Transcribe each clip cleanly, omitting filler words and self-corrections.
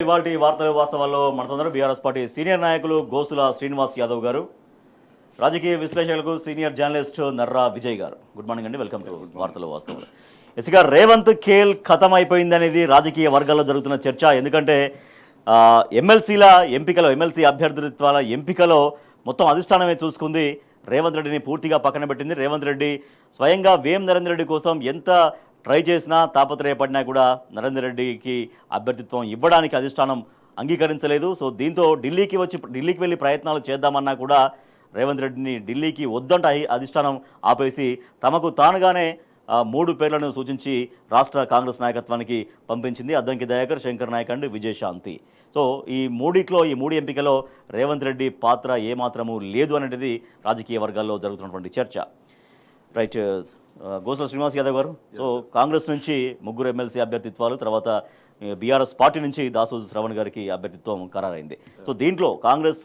ఇవాల్టి వార్తలు వాస్తవాల్లో మనతోందరూ BRS party senior నాయకులు గోసుల శ్రీనివాస్ యాదవ్ గారు, రాజకీయ విశ్లేషకులు సీనియర్ జర్నలిస్ట్ నర్రా విజయ్ గారు. గుడ్ మార్నింగ్ అండి, వెల్కమ్ టు వార్తలు వాస్తవాలు. ఇసుక రేవంత్ ఖేల్ ఖతం అయిపోయింది అనేది రాజకీయ వర్గాల్లో జరుగుతున్న చర్చ. ఎందుకంటే ఎమ్మెల్సీల ఎంపికలో, ఎమ్మెల్సీ అభ్యర్థిత్వాల ఎంపికలో మొత్తం అధిష్టానమే చూసుకుంది. రేవంత్ రెడ్డిని పూర్తిగా పక్కన పెట్టింది. రేవంత్ రెడ్డి స్వయంగా వేం నరేందర్ రెడ్డి కోసం ఎంత ట్రై చేసినా, తాపత్రయపడినా కూడా నరేందర్ రెడ్డికి అభ్యర్థిత్వం ఇవ్వడానికి అధిష్టానం అంగీకరించలేదు. సో దీంతో ఢిల్లీకి వెళ్ళి ప్రయత్నాలు చేద్దామన్నా కూడా రేవంత్ రెడ్డిని ఢిల్లీకి వద్దంట అధిష్టానం ఆపేసి తమకు తానుగానే 3 పేర్లను సూచించి రాష్ట్ర కాంగ్రెస్ నాయకత్వానికి పంపించింది. అద్దంకి దయాకర్, శంకర్ నాయక్ అండ్ విజయశాంతి. సో ఈ 3 ఎంపికలో రేవంత్ రెడ్డి పాత్ర ఏమాత్రము లేదు అనేది రాజకీయ వర్గాల్లో జరుగుతున్నటువంటి చర్చ. రైట్, గోసుల శ్రీనివాస్ యాదవ్ గారు, సో కాంగ్రెస్ నుంచి 3 ఎమ్మెల్సీ అభ్యర్థిత్వాలు, తర్వాత బీఆర్ఎస్ పార్టీ నుంచి దాసోజు శ్రవణ్ గారికి అభ్యర్థిత్వం ఖరారైంది. సో దీంట్లో కాంగ్రెస్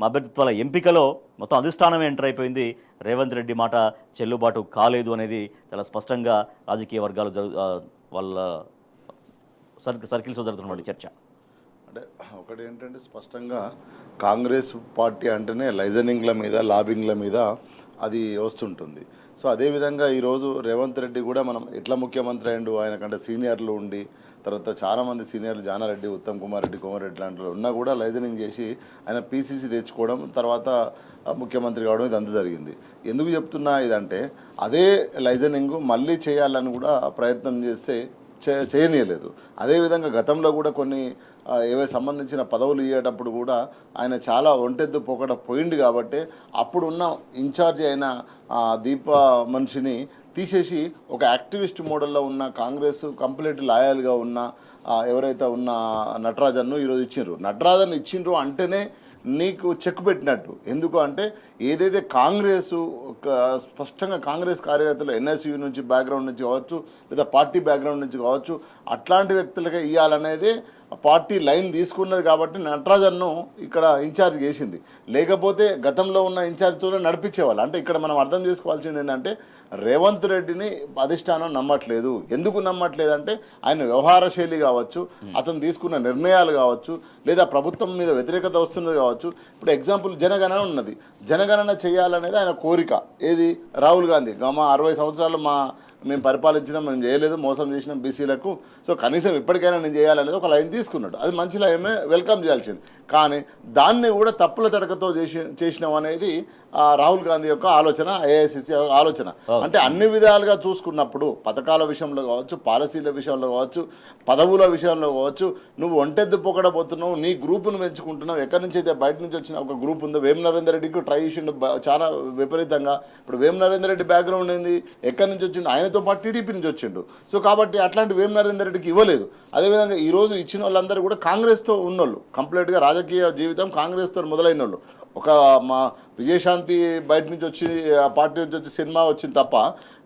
అభ్యర్థిత్వాల ఎంపికలో మొత్తం అధిష్టానమే ఎంటర్ అయిపోయింది. రేవంత్ రెడ్డి మాట చెల్లుబాటు కాలేదు అనేది చాలా స్పష్టంగా రాజకీయ వర్గాలు వాళ్ళ సర్కిల్స్లో జరుగుతున్నటువంటి చర్చ. అంటే ఒకటి ఏంటంటే, స్పష్టంగా కాంగ్రెస్ పార్టీ అంటేనే లైజనింగ్ల మీద, లాబింగ్ల మీద అది వస్తుంటుంది. సో అదేవిధంగా ఈరోజు రేవంత్ రెడ్డి కూడా మనం ఎట్లా ముఖ్యమంత్రి అయ్యిండు, ఆయనకంటే సీనియర్లు ఉండి, తర్వాత చాలామంది సీనియర్లు జానారెడ్డి, ఉత్తమ్ కుమార్ రెడ్డి, కోమారెడ్డి లాంటి ఉన్నా కూడా లైజనింగ్ చేసి ఆయన పీసీసీ తెచ్చుకోవడం, తర్వాత ముఖ్యమంత్రి కావడం ఇదంతా జరిగింది. ఎందుకు చెప్తున్నా ఇదంటే, అదే లైజనింగ్ మళ్ళీ చేయాలని కూడా ప్రయత్నం చేస్తే చేయనీయలేదు. అదేవిధంగా గతంలో కూడా కొన్ని ఏవో సంబంధించిన పదవులు ఇయ్యేటప్పుడు కూడా ఆయన చాలా ఒంటెద్దు పోకడ పోయింది. కాబట్టి అప్పుడున్న ఇన్ఛార్జి అయిన దీప మనిషిని తీసేసి ఒక యాక్టివిస్ట్ మోడల్లో ఉన్న కాంగ్రెస్ కంప్లీట్ లాయల్గా ఉన్న ఎవరైతే ఉన్న నటరాజన్ను ఈరోజు ఇచ్చిండ్రు. నటరాజన్ ఇచ్చిండ్రు అంటేనే నీకు చెక్ పెట్టినట్టు. ఎందుకు అంటే, ఏదైతే కాంగ్రెస్ స్పష్టంగా కాంగ్రెస్ కార్యకర్తలు ఎన్ఎస్యూ నుంచి బ్యాక్గ్రౌండ్ నుంచి కావచ్చు, లేదా పార్టీ బ్యాక్గ్రౌండ్ నుంచి కావచ్చు, అట్లాంటి వ్యక్తులకే ఇవ్వాలనేది పార్టీ లైన్ తీసుకున్నది. కాబట్టి నటరాజన్ను ఇక్కడ ఇన్ఛార్జ్ చేసింది. లేకపోతే గతంలో ఉన్న ఇన్ఛార్జ్తోనే నడిపించేవాళ్ళు. అంటే ఇక్కడ మనం అర్థం చేసుకోవాల్సింది ఏంటంటే, రేవంత్ రెడ్డిని అధిష్టానం నమ్మట్లేదు. ఎందుకు నమ్మట్లేదు అంటే, ఆయన వ్యవహార శైలి కావచ్చు, అతను తీసుకున్న నిర్ణయాలు కావచ్చు, లేదా ప్రభుత్వం మీద వ్యతిరేకత వస్తున్నది కావచ్చు. ఇప్పుడు ఎగ్జాంపుల్ జనగణన ఉన్నది. జనగణన చేయాలనేది ఆయన కోరిక. ఏది, రాహుల్ గాంధీ మా 60 సంవత్సరాలు మేము పరిపాలించినాం, మేము చేయలేదు, మోసం చేసినాం బీసీలకు, సో కనీసం ఇప్పటికైనా నేను చేయాలనేది ఒక లైన్ తీసుకున్నాడు. అది మంచి లైనే, వెల్కమ్ చేయాల్సింది. కానీ దాన్ని కూడా తప్పుల తడకతో చేసినాం అనేది రాహుల్ గాంధీ యొక్క ఆలోచన, ఏఐసిసి ఆలోచన. అంటే అన్ని విధాలుగా చూసుకున్నప్పుడు, పథకాల విషయంలో కావచ్చు, పాలసీల విషయంలో కావచ్చు, పదవుల విషయంలో కావచ్చు, నువ్వు ఒంటెద్దు పొగడబోతున్నావు, నీ గ్రూపును పెంచుకుంటున్నావు. ఎక్కడి నుంచి అయితే బయట నుంచి వచ్చిన ఒక గ్రూప్ ఉందో, వేం నరేందర్ రెడ్డికి ట్రై చేసిండు చాలా విపరీతంగా. ఇప్పుడు వేం నరేందర్ రెడ్డి బ్యాక్గ్రౌండ్ ఏంది, ఎక్కడి నుంచి వచ్చిండు, ఆయనతో పాటు టీడీపీ నుంచి వచ్చిండు. సో కాబట్టి అట్లాంటి వేం నరేందర్ రెడ్డికి ఇవ్వలేదు. అదేవిధంగా ఈరోజు ఇచ్చిన వాళ్ళందరూ కూడా కాంగ్రెస్తో ఉన్నోళ్ళు, కంప్లీట్గా రాజకీయ జీవితం కాంగ్రెస్తో మొదలైన వాళ్ళు. ఒక మా విజయశాంతి బయట నుంచి వచ్చి, ఆ పార్టీ నుంచి వచ్చి సినిమా వచ్చింది తప్ప,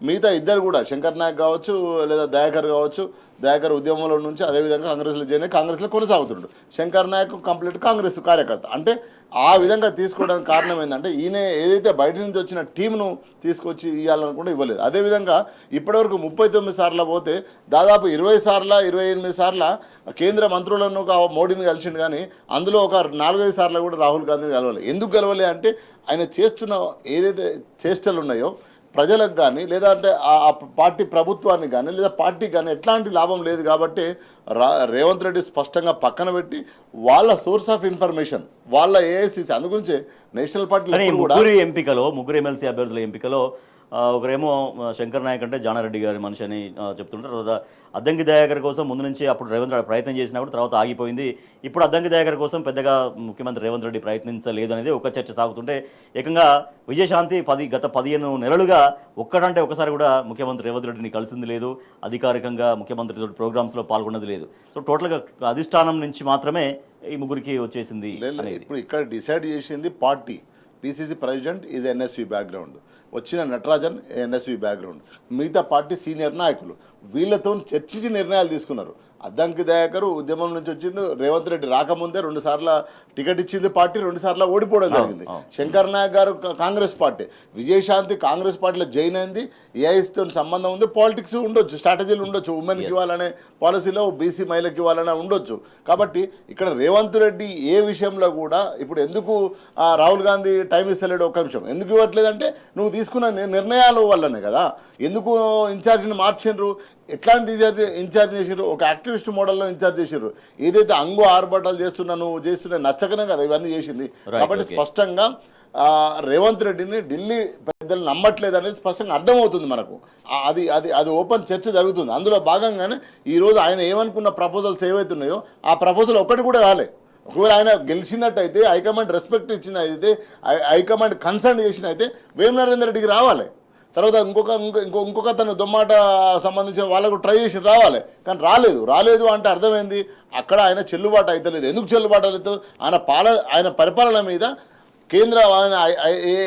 మిగతా ఇద్దరు కూడా శంకర్ నాయక్ కావచ్చు, లేదా దయాకర్ కావచ్చు, దయాకర్ ఉద్యమంలో నుంచి అదేవిధంగా కాంగ్రెస్లో చేరి కాంగ్రెస్లో కొనసాగుతుండు. శంకర్ నాయక్ కంప్లీట్ కాంగ్రెస్ కార్యకర్త. అంటే ఆ విధంగా తీసుకోవడానికి కారణం ఏంటంటే, ఈయన ఏదైతే బయట నుంచి వచ్చిన టీంను తీసుకొచ్చి ఇవ్వాలనుకుంటే ఇవ్వలేదు. అదేవిధంగా ఇప్పటివరకు 39 సార్లు పోతే దాదాపు 20 సార్ల 28 సార్ల కేంద్ర మంత్రులను మోడీని కలిసిండు. కానీ అందులో ఒక 4-5 సార్లు కూడా రాహుల్ గాంధీని కలవలేదు. ఎందుకు కలవలే అంటే, ఆయన చేస్తున్న ఏదైతే చేష్టలు ఉన్నాయో ప్రజలకు కానీ, లేదా అంటే ఆ పార్టీ ప్రభుత్వానికి కానీ, లేదా పార్టీకి కానీ ఎట్లాంటి లాభం లేదు. కాబట్టి రేవంత్ రెడ్డి స్పష్టంగా పక్కన పెట్టి వాళ్ళ సోర్స్ ఆఫ్ ఇన్ఫర్మేషన్, వాళ్ళ ఏఐసిసి, అందుగురించే నేషనల్ పార్టీ ముగ్గురు ఎమ్మెల్సీ అభ్యర్థుల ఎంపికలో ఒకరేమో శంకర్ నాయక్ అంటే జానారెడ్డి గారి మనిషి అని చెప్తుంటారు. తర్వాత అద్దంకి దయాకర్ కోసం ముందు నుంచి అప్పుడు రేవంత్ రెడ్డి ప్రయత్నం చేసినా కూడా తర్వాత ఆగిపోయింది. ఇప్పుడు అద్దంకి దయాకర్ కోసం పెద్దగా ముఖ్యమంత్రి రేవంత్ రెడ్డి ప్రయత్నించలేదు అనేది ఒక చర్చ సాగుతుంటే, ఏకంగా విజయశాంతి గత 15 నెలలుగా ఒక్కడంటే ఒకసారి కూడా ముఖ్యమంత్రి రేవంత్ రెడ్డిని కలిసింది లేదు, అధికారికంగా ముఖ్యమంత్రి ప్రోగ్రామ్స్లో పాల్గొన్నది లేదు. సో టోటల్గా అధిష్టానం నుంచి మాత్రమే ఈ ముగ్గురికి వచ్చేసింది. ఇప్పుడు ఇక్కడ డిసైడ్ చేసింది party. PCC president is NSU background, వచ్చిన నటరాజన్ ఎన్ఎస్యూ బ్యాక్గ్రౌండ్, మిగతా పార్టీ సీనియర్ నాయకులు, వీళ్ళతో చర్చించి నిర్ణయాలు తీసుకున్నారు. అద్దంకి దయాకర్ ఉద్యమం నుంచి వచ్చిండు, రేవంత్ రెడ్డి రాకముందే 2 సార్లు టికెట్ ఇచ్చింది పార్టీ, 2 సార్లు ఓడిపోవడం జరిగింది. శంకర్ నాయక్ గారు కాంగ్రెస్ పార్టీ, విజయశాంతి కాంగ్రెస్ పార్టీలో జాయిన్ అయింది, ఏఐస్తో సంబంధం ఉంది, పాలిటిక్స్ ఉండొచ్చు, స్ట్రాటజీలు ఉండొచ్చు, ఉమెన్కి ఇవ్వాలనే పాలసీలో బీసీ మహిళకి ఇవ్వాలనే ఉండొచ్చు. కాబట్టి ఇక్కడ రేవంత్ రెడ్డి ఏ విషయంలో కూడా ఇప్పుడు ఎందుకు రాహుల్ గాంధీ టైం ఇస్తలేడు, ఒక నిమిషం ఎందుకు ఇవ్వట్లేదంటే నువ్వు తీసుకున్న నిర్ణయాల వల్లనే కదా. ఎందుకు ఇన్ఛార్జిని మార్చిండ్రు, ఎట్లాంటి ఇన్ఛార్జ్ చేసిర్రు, ఒక యాక్టివిస్ట్ మోడల్లో ఇన్ఛార్జ్ చేసిర్రు. ఏదైతే అంగు ఆర్భటాలు నువ్వు చేస్తున్నా నచ్చకనే కదా ఇవన్నీ చేసింది. కాబట్టి స్పష్టంగా రేవంత్ రెడ్డిని ఢిల్లీ పెద్దలు నమ్మట్లేదు అనేది స్పష్టంగా అర్థమవుతుంది మనకు. అది అది అది ఓపెన్ చర్చ జరుగుతుంది. అందులో భాగంగానే ఈరోజు ఆయన ఏమనుకున్న ప్రపోజల్స్ ఏవైతున్నాయో ఆ ప్రపోజల్ ఒక్కటి కూడా కాలే. ఒకవేళ ఆయన గెలిచినట్టయితే, హైకమాండ్ రెస్పెక్ట్ ఇచ్చిన అయితే, హైకమాండ్ కన్సర్న్ చేసిన అయితే వేం నరేందర్ రెడ్డికి రావాలి. తర్వాత ఇంకొక తను దొమ్మాట సంబంధించిన వాళ్ళకు ట్రై చేసి రావాలి, కానీ రాలేదు అంటే అర్థమైంది అక్కడ ఆయన చెల్లుబాటు అవుతలేదు. ఎందుకు చెల్లుబాటు అవుతుంది? ఆయన పరిపాలన మీద కేంద్ర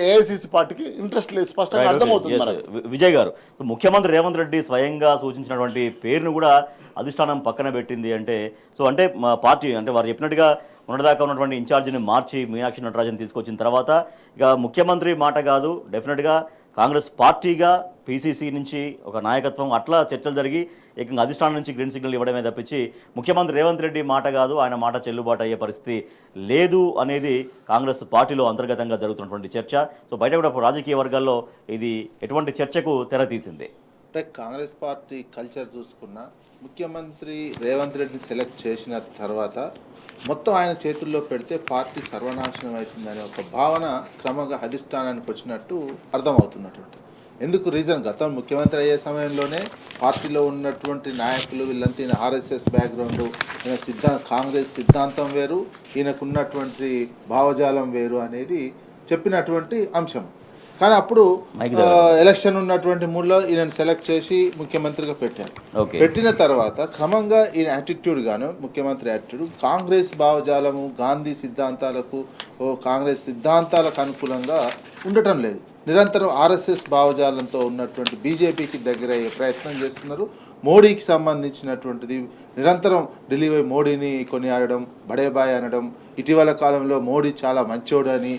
ఏఐసిసి పార్టీకి ఇంట్రెస్ట్ లేదు, స్పష్టంగా అర్థమవుతుంది. విజయ్ గారు, ముఖ్యమంత్రి రేవంత్ రెడ్డి స్వయంగా సూచించినటువంటి పేరును కూడా అధిష్టానం పక్కన పెట్టింది అంటే, సో అంటే మా పార్టీ అంటే వారు చెప్పినట్టుగా ఉన్నదాకా ఉన్నటువంటి ఇన్ఛార్జిని మార్చి మీనాక్షి నటరాజన్ తీసుకొచ్చిన తర్వాత ఇక ముఖ్యమంత్రి మాట కాదు, డెఫినెట్గా కాంగ్రెస్ పార్టీగా పీసీసీ నుంచి ఒక నాయకత్వం అట్లా చర్చలు జరిగి ఏకంగా అధిష్టానం నుంచి గ్రీన్ సిగ్నల్ ఇవ్వడమే తప్పించి ముఖ్యమంత్రి రేవంత్ రెడ్డి మాట కాదు, ఆయన మాట చెల్లుబాటు అయ్యే పరిస్థితి లేదు అనేది కాంగ్రెస్ పార్టీలో అంతర్గతంగా జరుగుతున్నటువంటి చర్చ. సో బయట కూడా రాజకీయ వర్గాల్లో ఇది ఎటువంటి చర్చకు తెరతీసింది. అంటే కాంగ్రెస్ పార్టీ కల్చర్ చూసుకున్న ముఖ్యమంత్రి రేవంత్ రెడ్డిని సెలెక్ట్ చేసిన తర్వాత మొత్తం ఆయన చేతుల్లో పెడితే పార్టీ సర్వనాశనం అవుతుందనే ఒక భావన క్రమంగా అధిష్టానానికి వచ్చినట్టు అర్థమవుతున్నటువంటి. ఎందుకు రీజన్, గతం ముఖ్యమంత్రి అయ్యే సమయంలోనే పార్టీలో ఉన్నటువంటి నాయకులు వీళ్ళంతా ఈయన ఆర్ఎస్ఎస్ బ్యాక్గ్రౌండ్, ఈయన కాంగ్రెస్ సిద్ధాంతం వేరు, ఈయనకున్నటువంటి భావజాలం వేరు అనేది చెప్పినటువంటి అంశం. కానీ అప్పుడు ఎలక్షన్ ఉన్నటువంటి మూడ్లో ఈయనను సెలెక్ట్ చేసి ముఖ్యమంత్రిగా పెట్టారు. పెట్టిన తర్వాత క్రమంగా ఈయన యాటిట్యూడ్ గాను, ముఖ్యమంత్రి యాటిట్యూడ్ కాంగ్రెస్ భావజాలము, గాంధీ సిద్ధాంతాలకు, కాంగ్రెస్ సిద్ధాంతాలకు అనుకూలంగా ఉండటం లేదు. నిరంతరం ఆర్ఎస్ఎస్ భావజాలంతో ఉన్నటువంటి బీజేపీకి దగ్గర అయ్యే ప్రయత్నం చేస్తున్నారు. మోడీకి సంబంధించినటువంటిది నిరంతరం ఢిల్లీ పోయి మోడీని కొనియాడడం, బడేబాయ్ అనడం, ఇటీవల కాలంలో మోడీ చాలా మంచోడు అని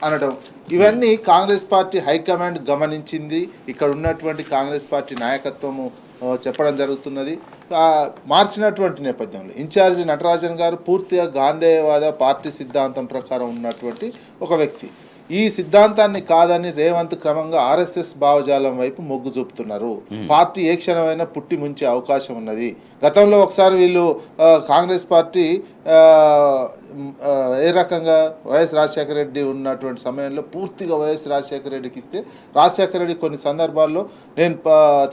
అనడం, ఇవన్నీ కాంగ్రెస్ పార్టీ హైకమాండ్ గమనించింది. ఇక్కడ ఉన్నటువంటి కాంగ్రెస్ పార్టీ నాయకత్వము చెప్పడం జరుగుతున్నది. మార్చినటువంటి నేపథ్యంలో ఇన్ఛార్జి నటరాజన్ గారు పూర్తిగా గాంధేయవాద పార్టీ సిద్ధాంతం ప్రకారం ఉన్నటువంటి ఒక వ్యక్తి. ఈ సిద్ధాంతాన్ని కాదని రేవంత్ క్రమంగా ఆర్ఎస్ఎస్ భావజాలం వైపు మొగ్గు చూపుతున్నారు. పార్టీ ఏ క్షణమైనా పుట్టి ముంచే అవకాశం ఉన్నది. గతంలో ఒకసారి వీళ్ళు కాంగ్రెస్ పార్టీ ఏ రకంగా వైఎస్ రాజశేఖర రెడ్డి ఉన్నటువంటి సమయంలో పూర్తిగా వైఎస్ రాజశేఖర రెడ్డికి ఇస్తే, రాజశేఖర రెడ్డి కొన్ని సందర్భాల్లో నేను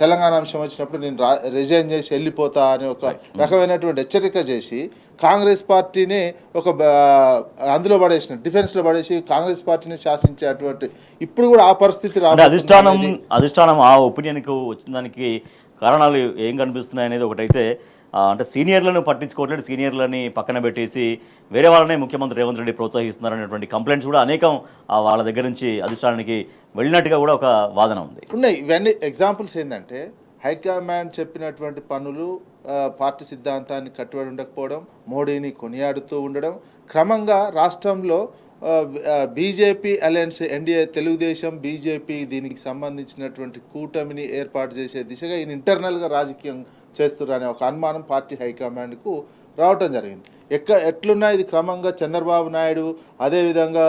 తెలంగాణ అంశం వచ్చినప్పుడు నేను రిజైన్ చేసి వెళ్ళిపోతా అని ఒక రకమైనటువంటి హెచ్చరిక చేసి కాంగ్రెస్ పార్టీని ఒక అందులో పడేసిన, డిఫెన్స్లో పడేసి కాంగ్రెస్ పార్టీని శాసించేటువంటి ఇప్పుడు కూడా ఆ పరిస్థితి అధిష్టానం ఆ ఒపీనియన్కు వచ్చిన దానికి కారణాలు ఏం కనిపిస్తున్నాయి అనేది ఒకటైతే, అంటే సీనియర్లను పట్టించుకోవట్లేదు, సీనియర్లని పక్కన పెట్టేసి వేరే వాళ్ళనే ముఖ్యమంత్రి రేవంత్ రెడ్డి ప్రోత్సహిస్తున్నారనేటువంటి కంప్లైంట్స్ కూడా అనేకం వాళ్ళ దగ్గర నుంచి అధిష్టానానికి వెళ్ళినట్టుగా కూడా ఒక వాదన ఉంది. ఉన్నాయి. ఇవన్నీ ఎగ్జాంపుల్స్ ఏంటంటే హైకమాండ్ చెప్పినటువంటి పనులు పార్టీ సిద్ధాంతాన్ని కట్టుబడి ఉండకపోవడం, మోడీని కొనియాడుతూ ఉండడం, క్రమంగా రాష్ట్రంలో BJP alliance, NDA Telugu Desam BJP దీనికి సంబంధించినటువంటి కూటమిని ఏర్పాటు చేసే దిశగా ఈయన ఇంటర్నల్గా రాజకీయం చేస్తున్నారనే ఒక అనుమానం పార్టీ హైకమాండ్కు రావటం జరిగింది. ఎట్లున్నా ఇది క్రమంగా చంద్రబాబు నాయుడు అదేవిధంగా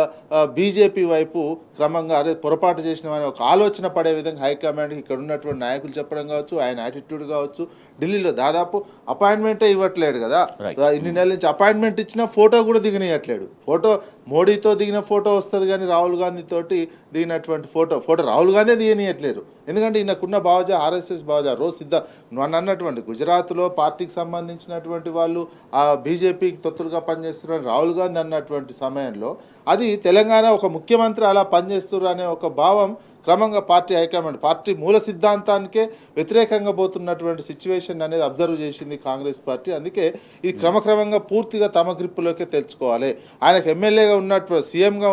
బీజేపీ వైపు క్రమంగా అదే పొరపాటు చేసినామని ఒక ఆలోచన పడే విధంగా హైకమాండ్కి ఇక్కడ ఉన్నటువంటి నాయకులు చెప్పడం కావచ్చు, ఆయన యాటిట్యూడ్ కావచ్చు. ఢిల్లీలో దాదాపు అపాయింట్మెంటే ఇవ్వట్లేడు కదా, ఇన్ని నెలల నుంచి అపాయింట్మెంట్ ఇచ్చినా ఫోటో కూడా దిగనియట్లేడు. ఫోటో మోడీతో దిగిన ఫోటో వస్తుంది కానీ రాహుల్ గాంధీ తోటి దిగినటువంటి ఫోటో రాహుల్ గాంధీ దిగనియట్లేరు. ఎందుకంటే ఈయనకున్న భావజా ఆర్ఎస్ఎస్ భావజా రోజు నన్ను అన్నటువంటి గుజరాత్లో పార్టీకి సంబంధించినటువంటి వాళ్ళు ఆ బీజేపీకి తొత్తులుగా పనిచేస్తున్నారు రాహుల్ గాంధీ అన్నటువంటి సమయంలో అది తెలంగాణ ఒక ముఖ్యమంత్రి అలా పనిచేస్తున్నారు అనే ఒక భావం క్రమంగా పార్టీ హైకమాండ్ పార్టీ మూల సిద్ధాంతానికే వ్యతిరేకంగా పోతున్నటువంటి సిచ్యువేషన్ అనేది అబ్జర్వ్ చేసింది కాంగ్రెస్ పార్టీ. అందుకే ఇది క్రమక్రమంగా పూర్తిగా తమ గ్రిప్పులోకే తెచ్చుకోవాలి. ఆయనకు ఎమ్మెల్యేగా ఉన్నట్టు సీఎంగా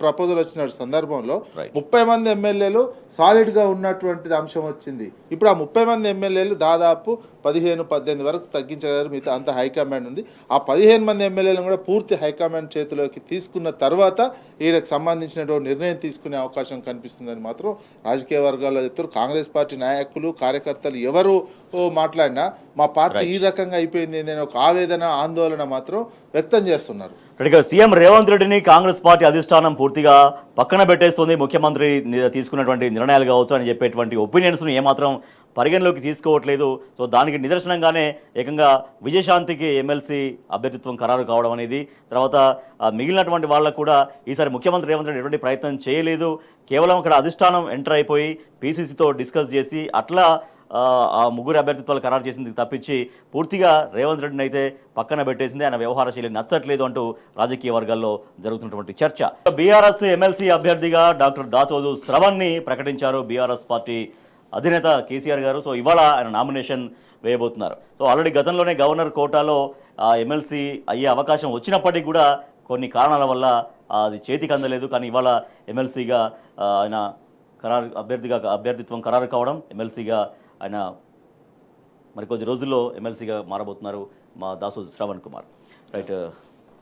ప్రపోజల్ వచ్చిన సందర్భంలో 30 మంది ఎమ్మెల్యేలు సాలిడ్గా ఉన్నటువంటిది అంశం వచ్చింది. ఇప్పుడు ఆ 30 మంది ఎమ్మెల్యేలు దాదాపు 15-18 వరకు తగ్గించగలరు. మిగతా అంత హైకమాండ్ ఉంది. ఆ 15 మంది ఎమ్మెల్యేలను కూడా పూర్తి హైకమాండ్ చేతిలోకి తీసుకున్న తర్వాత ఈయనకు సంబంధించినటువంటి నిర్ణయం తీసుకునే అవకాశం కనిపిస్తుందని మాత్రం రాజకీయ వర్గాల్లో చెప్తారు. కాంగ్రెస్ పార్టీ నాయకులు కార్యకర్తలు ఎవరు మాట్లాడినా మా పార్టీ ఈ రకంగా అయిపోయింది అనే ఒక ఆవేదన ఆందోళన మాత్రం వ్యక్తం చేస్తున్నారు. సీఎం రేవంత్ రెడ్డిని కాంగ్రెస్ పార్టీ అధిష్టానం పూర్తిగా పక్కన పెట్టేస్తుంది. ముఖ్యమంత్రి తీసుకున్నటువంటి నిర్ణయాలు కావచ్చు అని చెప్పేటువంటి ఒపీనియన్స్ను ఏమాత్రం పరిగణలోకి తీసుకోవట్లేదు. సో దానికి నిదర్శనంగానే ఏకంగా విజయశాంతికి ఎమ్మెల్సీ అభ్యర్థిత్వం ఖరారు కావడం అనేది, తర్వాత మిగిలినటువంటి వాళ్ళకు కూడా ఈసారి ముఖ్యమంత్రి రేవంత్ రెడ్డి ఎటువంటి ప్రయత్నం చేయలేదు. కేవలం అక్కడ అధిష్టానం ఎంటర్ అయిపోయి పీసీసీతో డిస్కస్ చేసి అట్లా ఆ ముగ్గురు అభ్యర్థిత్వాలు ఖరారు చేసింది తప్పించి పూర్తిగా రేవంత్ రెడ్డిని అయితే పక్కన పెట్టేసింది. ఆయన వ్యవహార శైలి నచ్చట్లేదు అంటూ రాజకీయ వర్గాల్లో జరుగుతున్నటువంటి చర్చ. బీఆర్ఎస్ ఎమ్మెల్సీ అభ్యర్థిగా డాక్టర్ దాసోజు శ్రవణ్ని ప్రకటించారు బీఆర్ఎస్ పార్టీ అధినేత కేసీఆర్ గారు. సో ఇవాళ ఆయన నామినేషన్ వేయబోతున్నారు. సో ఆల్రెడీ గతంలోనే గవర్నర్ కోటాలో ఎమ్మెల్సీ అయ్యే అవకాశం వచ్చినప్పటికీ కూడా కొన్ని కారణాల వల్ల అది చేతికి అందలేదు. కానీ ఇవాళ ఎమ్మెల్సీగా ఆయన అభ్యర్థిత్వం ఖరారు కావడం, ఎమ్మెల్సీగా ఆయన మరికొద్ది రోజుల్లో ఎమ్మెల్సీగా మారబోతున్నారు మా దాసోజు శ్రవణ్ కుమార్. రైట్,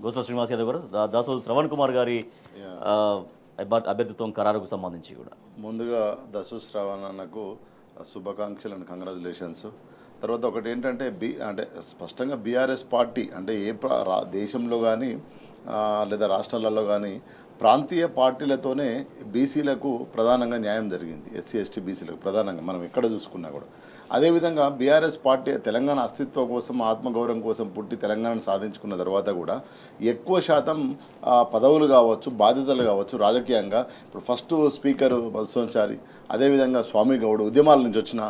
గోసుల శ్రీనివాస్ యాదవ్ గారు, దాసోజు శ్రవణ్ కుమార్ గారి అభ్యర్థిత్వం ఖరారుకు సంబంధించి కూడా ముందుగా దాసోజు శ్రవణ్ అన్నకు శుభాకాంక్షలు అండ్ కంగ్రాచులేషన్స్. తర్వాత ఒకటి ఏంటంటే అంటే స్పష్టంగా బీఆర్ఎస్ పార్టీ అంటే దేశంలో కానీ లేదా రాష్ట్రాలలో కానీ ప్రాంతీయ పార్టీలతోనే బీసీలకు ప్రధానంగా న్యాయం జరిగింది. ఎస్సీ ఎస్టీ బీసీలకు ప్రధానంగా మనం ఎక్కడ చూసుకున్నా కూడా. అదేవిధంగా బీఆర్ఎస్ పార్టీ తెలంగాణ అస్తిత్వం కోసం ఆత్మగౌరవం కోసం పుట్టి తెలంగాణను సాధించుకున్న తర్వాత కూడా ఎక్కువ శాతం పదవులు కావచ్చు, బాధ్యతలు కావచ్చు రాజకీయంగా. ఇప్పుడు ఫస్ట్ స్పీకర్ మధుసూదనాచారి, అదేవిధంగా స్వామి గౌడ్ ఉద్యమాల నుంచి వచ్చిన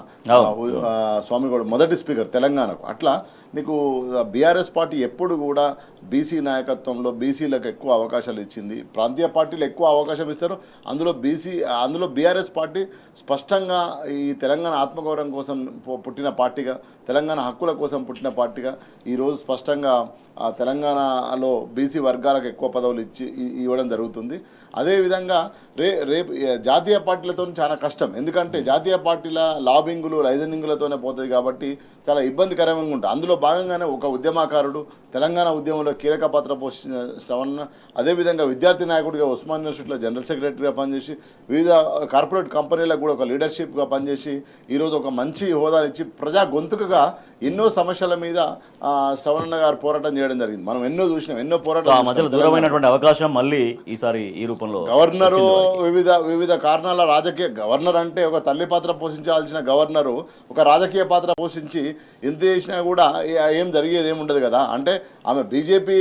స్వామి గౌడ్ మొదటి స్పీకర్ తెలంగాణకు. అట్లా నీకు బీఆర్ఎస్ పార్టీ ఎప్పుడు కూడా బీసీ నాయకత్వంలో బీసీలకు ఎక్కువ అవకాశాలు ఇచ్చింది. ప్రాంతీయ పార్టీలు ఎక్కువ అవకాశం ఇస్తారు. అందులో బీఆర్ఎస్ పార్టీ స్పష్టంగా ఈ తెలంగాణ ఆత్మగౌరవం కోసం పుట్టిన పార్టీగా, తెలంగాణ హక్కుల కోసం పుట్టిన పార్టీగా ఈరోజు స్పష్టంగా తెలంగాణలో బీసీ వర్గాలకు ఎక్కువ పదవులు ఇవ్వడం జరుగుతుంది. అదేవిధంగా రేపు జాతీయ పార్టీలతో చాలా కష్టం. ఎందుకంటే జాతీయ పార్టీల లాబింగులు లైజనింగులతోనే పోతుంది కాబట్టి చాలా ఇబ్బందికరంగా ఉంటుంది. అందులో భాగంగానే ఒక ఉద్యమకారుడు, తెలంగాణ ఉద్యమంలో కీలక పాత్ర పోషించిన శ్రవణ్, అదేవిధంగా విద్యార్థి నాయకుడిగా ఉస్మాన్ యూనివర్సిటీలో జనరల్ సెక్రటరీగా పనిచేసి వివిధ కార్పొరేట్ కంపెనీలకు కూడా ఒక లీడర్షిప్గా పనిచేసి ఈరోజు ఒక మంచి హోదానిచ్చి ప్రజా గొంతుకగా ఎన్నో సమస్యల మీద శ్రవణ్ గారు పోరాటం చేయడం జరిగింది. మనం ఎన్నో చూసినాం, ఎన్నో పోరాటాలు. దూరమైనటువంటి అవకాశం మళ్ళీ ఈసారి ఈ రూపంలో గవర్నరు వివిధ కారణాల రాజకీయ గవర్నర్ అంటే ఒక తల్లి పాత్ర పోషించాల్సిన గవర్నరు ఒక రాజకీయ పాత్ర పోషించి ఎంత చేసినా కూడా ఏం జరిగేది ఏమి ఉండదు కదా. అంటే ఆమె బీజేపీ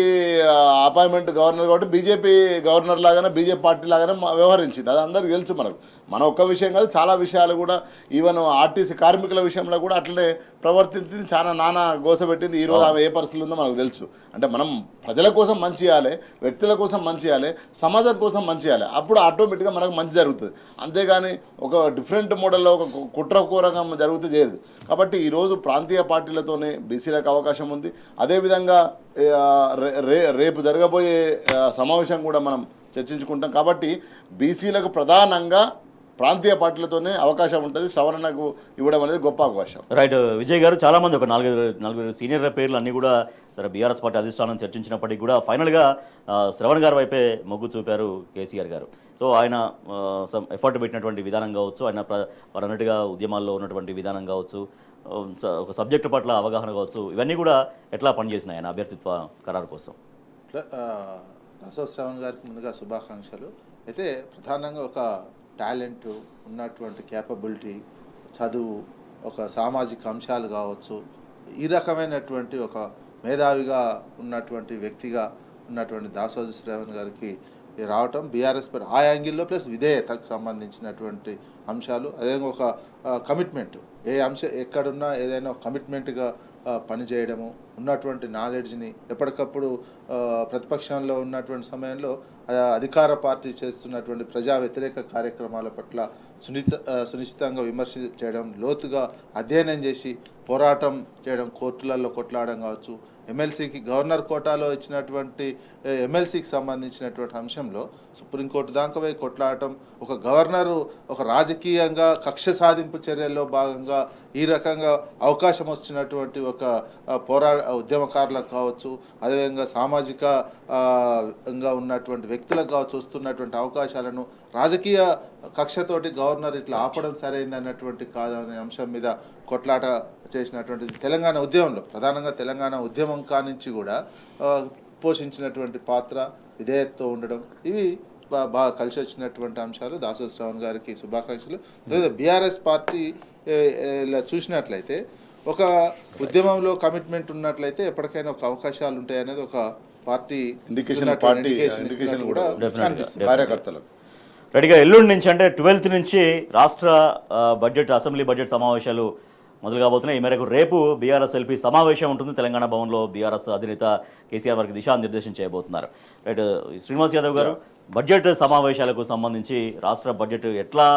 అపాయింట్మెంట్ గవర్నర్ కాబట్టి బీజేపీ గవర్నర్ లాగానే బీజేపీ పార్టీ లాగానే వ్యవహరించింది. అది అందరికీ తెలుసు. మన ఒక్క విషయం కాదు, చాలా విషయాలు కూడా ఈవెన్ ఆర్టీసీ కార్మికుల విషయంలో కూడా అట్లనే ప్రవర్తించింది. చాలా నానా గోసపెట్టింది. ఈరోజు ఆమె ఏ పరిస్థితులు ఉందో మనకు తెలుసు. అంటే మనం ప్రజల కోసం మంచి చేయాలి, వ్యక్తుల కోసం మంచి చేయాలి, సమాజం కోసం మంచి చేయాలి. అప్పుడు ఆటోమేటిక్గా మనకు మంచి జరుగుతుంది. అంతేగాని ఒక డిఫరెంట్ మోడల్లో ఒక కుట్రకూరంగా జరిగితే చేయదు. కాబట్టి ఈరోజు ప్రాంతీయ పార్టీలతోనే బీసీలకు అవకాశం ఉంది. అదేవిధంగా రేపు జరగబోయే సమావేశం కూడా మనం చర్చించుకుంటాం. కాబట్టి బీసీలకు ప్రధానంగా ప్రాంతీయ పార్టీలతోనే అవకాశం ఉంటుంది. శ్రవణకు ఇవ్వడం అనేది గొప్ప అవకాశం. రైట్, విజయ్ గారు, చాలామంది ఒక నాలుగు సీనియర్ పేర్లు అన్నీ కూడా సరే బీఆర్ఎస్ పార్టీ అధిష్టానం చర్చించినప్పటికీ కూడా ఫైనల్గా శ్రవణ్ గారి వైపే మొగ్గు చూపారు కేసీఆర్ గారు. సో ఆయన ఎఫర్ట్ పెట్టినటువంటి విధానం కావచ్చు, ఆయన అన్నట్టుగా ఉద్యమాల్లో ఉన్నటువంటి విధానం కావచ్చు, ఒక సబ్జెక్టు పట్ల అవగాహన కావచ్చు, ఇవన్నీ కూడా ఎట్లా పనిచేసినాయి ఆయన అభ్యర్థిత్వ ఖరారు కోసం? దాసోజు శ్రవణ్ గారికి ముందుగా శుభాకాంక్షలు. అయితే ప్రధానంగా ఒక టాలెంట్ ఉన్నటువంటి క్యాపబిలిటీ, చదువు, ఒక సామాజిక అంశాలు కావచ్చు, ఈ రకమైనటువంటి ఒక మేధావిగా ఉన్నటువంటి వ్యక్తిగా ఉన్నటువంటి దాసోజు శ్రవణ్ గారికి రావటం బీఆర్ఎస్ ఆ యాంగిల్లో ప్లస్ విధేయతకు సంబంధించినటువంటి అంశాలు, అదేవిధంగా ఒక కమిట్మెంట్, ఎక్కడున్నా ఏదైనా కమిట్మెంట్గా పనిచేయడము, ఉన్నటువంటి నాలెడ్జ్ని ఎప్పటికప్పుడు ప్రతిపక్షంలో ఉన్నటువంటి సమయంలో అధికార పార్టీ చేస్తున్నటువంటి ప్రజా వ్యతిరేక కార్యక్రమాల పట్ల సునిశ్చితంగా విమర్శ చేయడం, లోతుగా అధ్యయనం చేసి పోరాటం చేయడం, కోర్టులలో కొట్లాడడం కావచ్చు, ఎమ్మెల్సీకి గవర్నర్ కోటాలో ఇచ్చినటువంటి ఎమ్మెల్సీకి సంబంధించినటువంటి అంశంలో సుప్రీంకోర్టు దాకా పోయి కొట్లాడటం, ఒక గవర్నరు ఒక రాజకీయంగా కక్ష సాధింపు చర్యల్లో భాగంగా ఈ రకంగా అవకాశం వచ్చినటువంటి ఒక ఉద్యమకారులకు కావచ్చు, అదేవిధంగా సామాజికంగా ఉన్నటువంటి వ్యక్తులకు కావచ్చు వస్తున్నటువంటి అవకాశాలను రాజకీయ కక్షతోటి గవర్నర్ ఇట్లా ఆపడం సరైందన్నటువంటి కాదనే అంశం మీద కొట్లాట చేసినటువంటిది తెలంగాణ ఉద్యమంలో, ప్రధానంగా తెలంగాణ ఉద్యమం కానించి కూడా పోషించినటువంటి పాత్ర, విధేయతతో ఉండడం, ఇవి బాగా కలిసి వచ్చినటువంటి అంశాలు. దాసరి శ్రవణ్ గారికి శుభాకాంక్షలు. బీఆర్ఎస్ పార్టీ చూసినట్లయితే ఒక ఉద్యమంలో కమిట్మెంట్ ఉన్నట్లయితే ఎప్పటికైనా ఒక అవకాశాలు ఉంటాయి అనేది ఒక పార్టీ ఇండికేషన్ కూడా కార్యకర్తలకు రెడీగా ఎల్లుండి నుంచి అంటే 12th నుంచి రాష్ట్ర బడ్జెట్ అసెంబ్లీ బడ్జెట్ సమావేశాలు మొదలు కాబోతున్నాయి. ఈ మేరకు రేపు బీఆర్ఎస్ ఎల్పీ సమావేశం ఉంటుంది. తెలంగాణ భవన్లో బీఆర్ఎస్ అధినేత కేసీఆర్ వారికి దిశానిర్దేశం చేయబోతున్నారు. రైట్, శ్రీనివాస్ యాదవ్ గారు, బడ్జెట్ సమావేశాలకు సంబంధించి రాష్ట్ర బడ్జెట్ ఎట్లా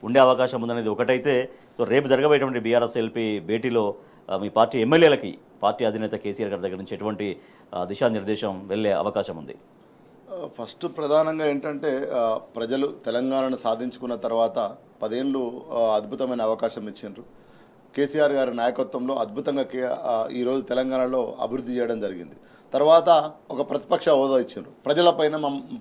ఉండే అవకాశం ఉందనేది ఒకటైతే, సో రేపు జరగబోయేటువంటి బీఆర్ఎస్ ఎల్పీ భేటీలో మీ పార్టీ ఎమ్మెల్యేలకి పార్టీ అధినేత కేసీఆర్ గారి దగ్గర నుంచి ఎటువంటి దిశానిర్దేశం వెళ్ళే అవకాశం ఉంది? ఫస్ట్ ప్రధానంగా ఏంటంటే ప్రజలు తెలంగాణను సాధించుకున్న తర్వాత 10 ఏళ్ళు అద్భుతమైన అవకాశం ఇచ్చిండ్రు. కేసీఆర్ గారి నాయకత్వంలో అద్భుతంగా ఈరోజు తెలంగాణలో అభివృద్ధి చేయడం జరిగింది. తర్వాత ఒక ప్రతిపక్ష హోదా ఇచ్చిండ్రు.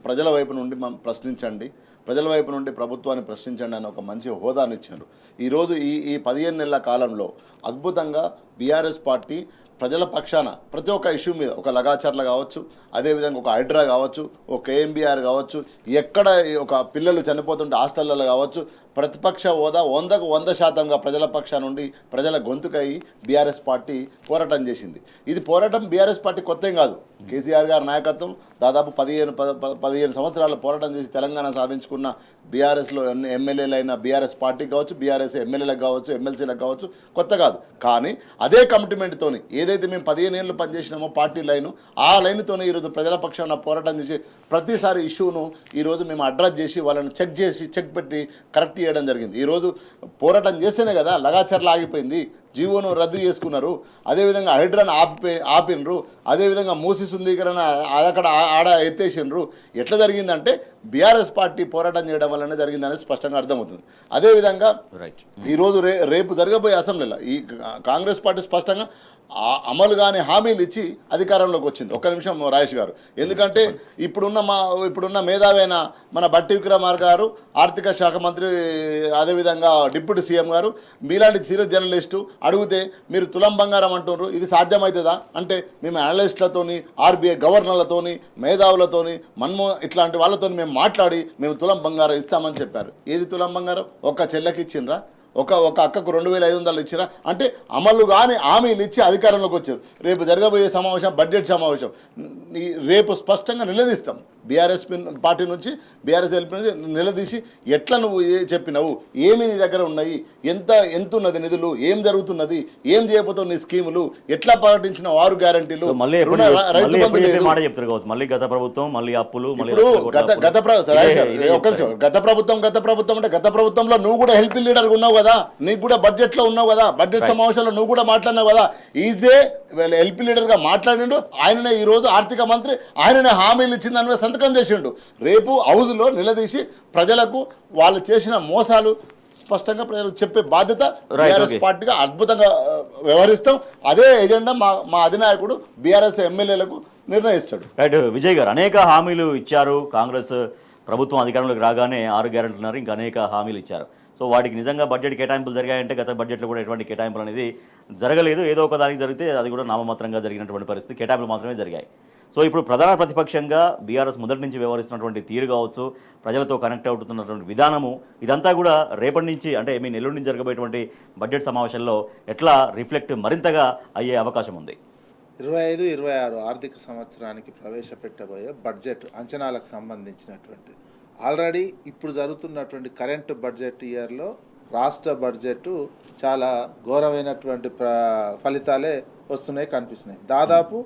ప్రజల వైపు నుండి ప్రశ్నించండి, ప్రజల వైపు నుండి ప్రభుత్వాన్ని ప్రశ్నించండి అని ఒక మంచి హోదాని ఇచ్చిండ్రు. ఈరోజు ఈ 15 నెలల కాలంలో అద్భుతంగా బీఆర్ఎస్ పార్టీ ప్రజల పక్షాన ప్రతి ఒక్క ఇష్యూ మీద, ఒక లగాచర్ల కావచ్చు, అదేవిధంగా ఒక హైడ్రా కావచ్చు, ఒక కేఎంబీఆర్ కావచ్చు, ఎక్కడ ఒక పిల్లలు చనిపోతుంటే హాస్టళ్లలో కావచ్చు, ప్రతిపక్ష హోదా 100కు 100% ప్రజల పక్షా నుండి ప్రజల గొంతుకై బీఆర్ఎస్ పార్టీ పోరాటం చేసింది. ఇది పోరాటం బీఆర్ఎస్ పార్టీ కొత్త ఏం కాదు. కేసీఆర్ గారి నాయకత్వం దాదాపు 15 సంవత్సరాల పోరాటం చేసి తెలంగాణ సాధించుకున్న బీఆర్ఎస్లో ఎమ్మెల్యేలైన బీఆర్ఎస్ పార్టీ కావచ్చు, బీఆర్ఎస్ ఎమ్మెల్యేలకు కావచ్చు, ఎమ్మెల్సీలకు కావచ్చు, కొత్త కాదు. కానీ అదే కమిట్మెంట్తోని ఏదైతే మేము 15 ఏళ్ళు పనిచేసినామో పార్టీ లైను, ఆ లైన్తోనే ఈరోజు ప్రజల పక్షాన పోరాటం చేసి ప్రతిసారి ఇష్యూను ఈరోజు మేము అడ్రస్ చేసి వాళ్ళని చెక్ పెట్టి కరెక్ట్ చేయడం జరిగింది. ఈరోజు పోరాటం చేస్తేనే కదా లగాచర్ల ఆగిపోయింది, జీవోను రద్దు చేసుకున్నారు, అదేవిధంగా హైడ్రాను ఆపినరు, అదేవిధంగా మూసి శుద్ధీకరణ అక్కడ ఆడ ఎత్తేసినరు. ఎట్లా జరిగిందంటే బీఆర్ఎస్ పార్టీ పోరాటం చేయడం వల్లనే జరిగిందనేది స్పష్టంగా అర్థమవుతుంది. అదేవిధంగా ఈరోజు రేపు జరగబోయే అసెంబ్లీలో ఈ కాంగ్రెస్ పార్టీ స్పష్టంగా అమలు కాని హామీలు ఇచ్చి అధికారంలోకి వచ్చింది. ఒక్క నిమిషం రాజేష్ గారు, ఎందుకంటే ఇప్పుడున్న మేధావైన మన బట్టి విక్రమార్క గారు, ఆర్థిక శాఖ మంత్రి, అదేవిధంగా డిప్యూటీ సీఎం గారు, మీలాంటి సీరియస్ జర్నలిస్టు అడిగితే మీరు తులం బంగారం అంటున్నారు, ఇది సాధ్యమవుతుందా అంటే మేము అనలిస్టులతోని, ఆర్బీఐ గవర్నర్లతోని, మేధావులతోని, ఇట్లాంటి వాళ్ళతో మేము మాట్లాడి మేము తులం బంగారం ఇస్తామని చెప్పారు. ఏది తులం బంగారం? ఒక్క చెల్లెకి ఇచ్చిండ్రా? ఒక అక్కకు 2500 ఇచ్చినా? అంటే అమలు కానీ హామీలు ఇచ్చి అధికారంలోకి వచ్చారు. రేపు జరగబోయే సమావేశం బడ్జెట్ సమావేశం రేపు స్పష్టంగా నిలదీస్తాం. బీఆర్ఎస్ పార్టీ నుంచి, బీఆర్ఎస్ ఎల్పీ నుంచి నిలదీసి ఎట్లా నువ్వు చెప్పినావు, ఏమి నీ దగ్గర ఉన్నాయి, ఎంత ఉన్నది నిధులు, ఏం జరుగుతున్నది, ఏం చేయబోతావు, నీ స్కీములు ఎట్లా ప్రకటించిన 6 గ్యారంటీలు, గత ప్రభుత్వం మళ్ళీ అప్పులు, గత ప్రభుత్వం అంటే గత ప్రభుత్వంలో నువ్వు కూడా హెల్ప్ లీడర్ ఉన్నావు కదా, నీకు కూడా బడ్జెట్లో ఉన్నావు కదా, బడ్జెట్ సమావేశంలో నువ్వు కూడా మాట్లాడినావు కదా. ఈజే ఎల్పీ లీడర్గా మాట్లాడిండు ఆయననే, ఈరోజు ఆర్థిక మంత్రి ఆయననే హామీలు ఇచ్చింది అని సంతకం చేసిండు. రేపు హౌజ్లో నిలదీసి ప్రజలకు వాళ్ళు చేసిన మోసాలు స్పష్టంగా ప్రజలకు చెప్పే బాధ్యత బీఆర్ఎస్ పార్టీగా అద్భుతంగా వ్యవహరిస్తాం. అదే ఎజెండా మా అధినాయకుడు బీఆర్ఎస్ ఎమ్మెల్యేలకు నిర్ణయిస్తాడు. రైట్, విజయ్ గారు, అనేక హామీలు ఇచ్చారు. కాంగ్రెస్ ప్రభుత్వం అధికారంలోకి రాగానే 6 గ్యారెంటీలు ఉన్నారు, ఇంకా అనేక హామీలు ఇచ్చారు. సో వాటికి నిజంగా బడ్జెట్ కేటాయింపులు జరిగాయంటే గత బడ్జెట్లో కూడా ఎటువంటి కేటాయింపులు అనేది జరగలేదు. ఏదో ఒక దానికి జరిగితే అది కూడా నామమాత్రంగా జరిగినటువంటి పరిస్థితి, కేటాయింపులు మాత్రమే జరిగాయి. సో ఇప్పుడు ప్రధాన ప్రతిపక్షంగా బీఆర్ఎస్ మొదటి నుంచి వ్యవహరిస్తున్నటువంటి తీరు కావచ్చు, ప్రజలతో కనెక్ట్ అవుతున్నటువంటి విధానము, ఇదంతా కూడా రేపటి నుంచి అంటే ఎల్లుండి నుంచి జరగబోయేటువంటి బడ్జెట్ సమావేశంలో ఎట్లా రిఫ్లెక్ట్ మరింతగా అయ్యే అవకాశం ఉంది? 25-26 ఆర్థిక సంవత్సరానికి ప్రవేశపెట్టబోయే బడ్జెట్ అంచనాలకు సంబంధించినటువంటి ఆల్రెడీ ఇప్పుడు జరుగుతున్నటువంటి కరెంట్ బడ్జెట్ ఇయర్లో రాష్ట్ర బడ్జెట్ చాలా ఘోరమైనటువంటి ఫలితాలే వస్తున్నాయి, కనిపిస్తున్నాయి. దాదాపు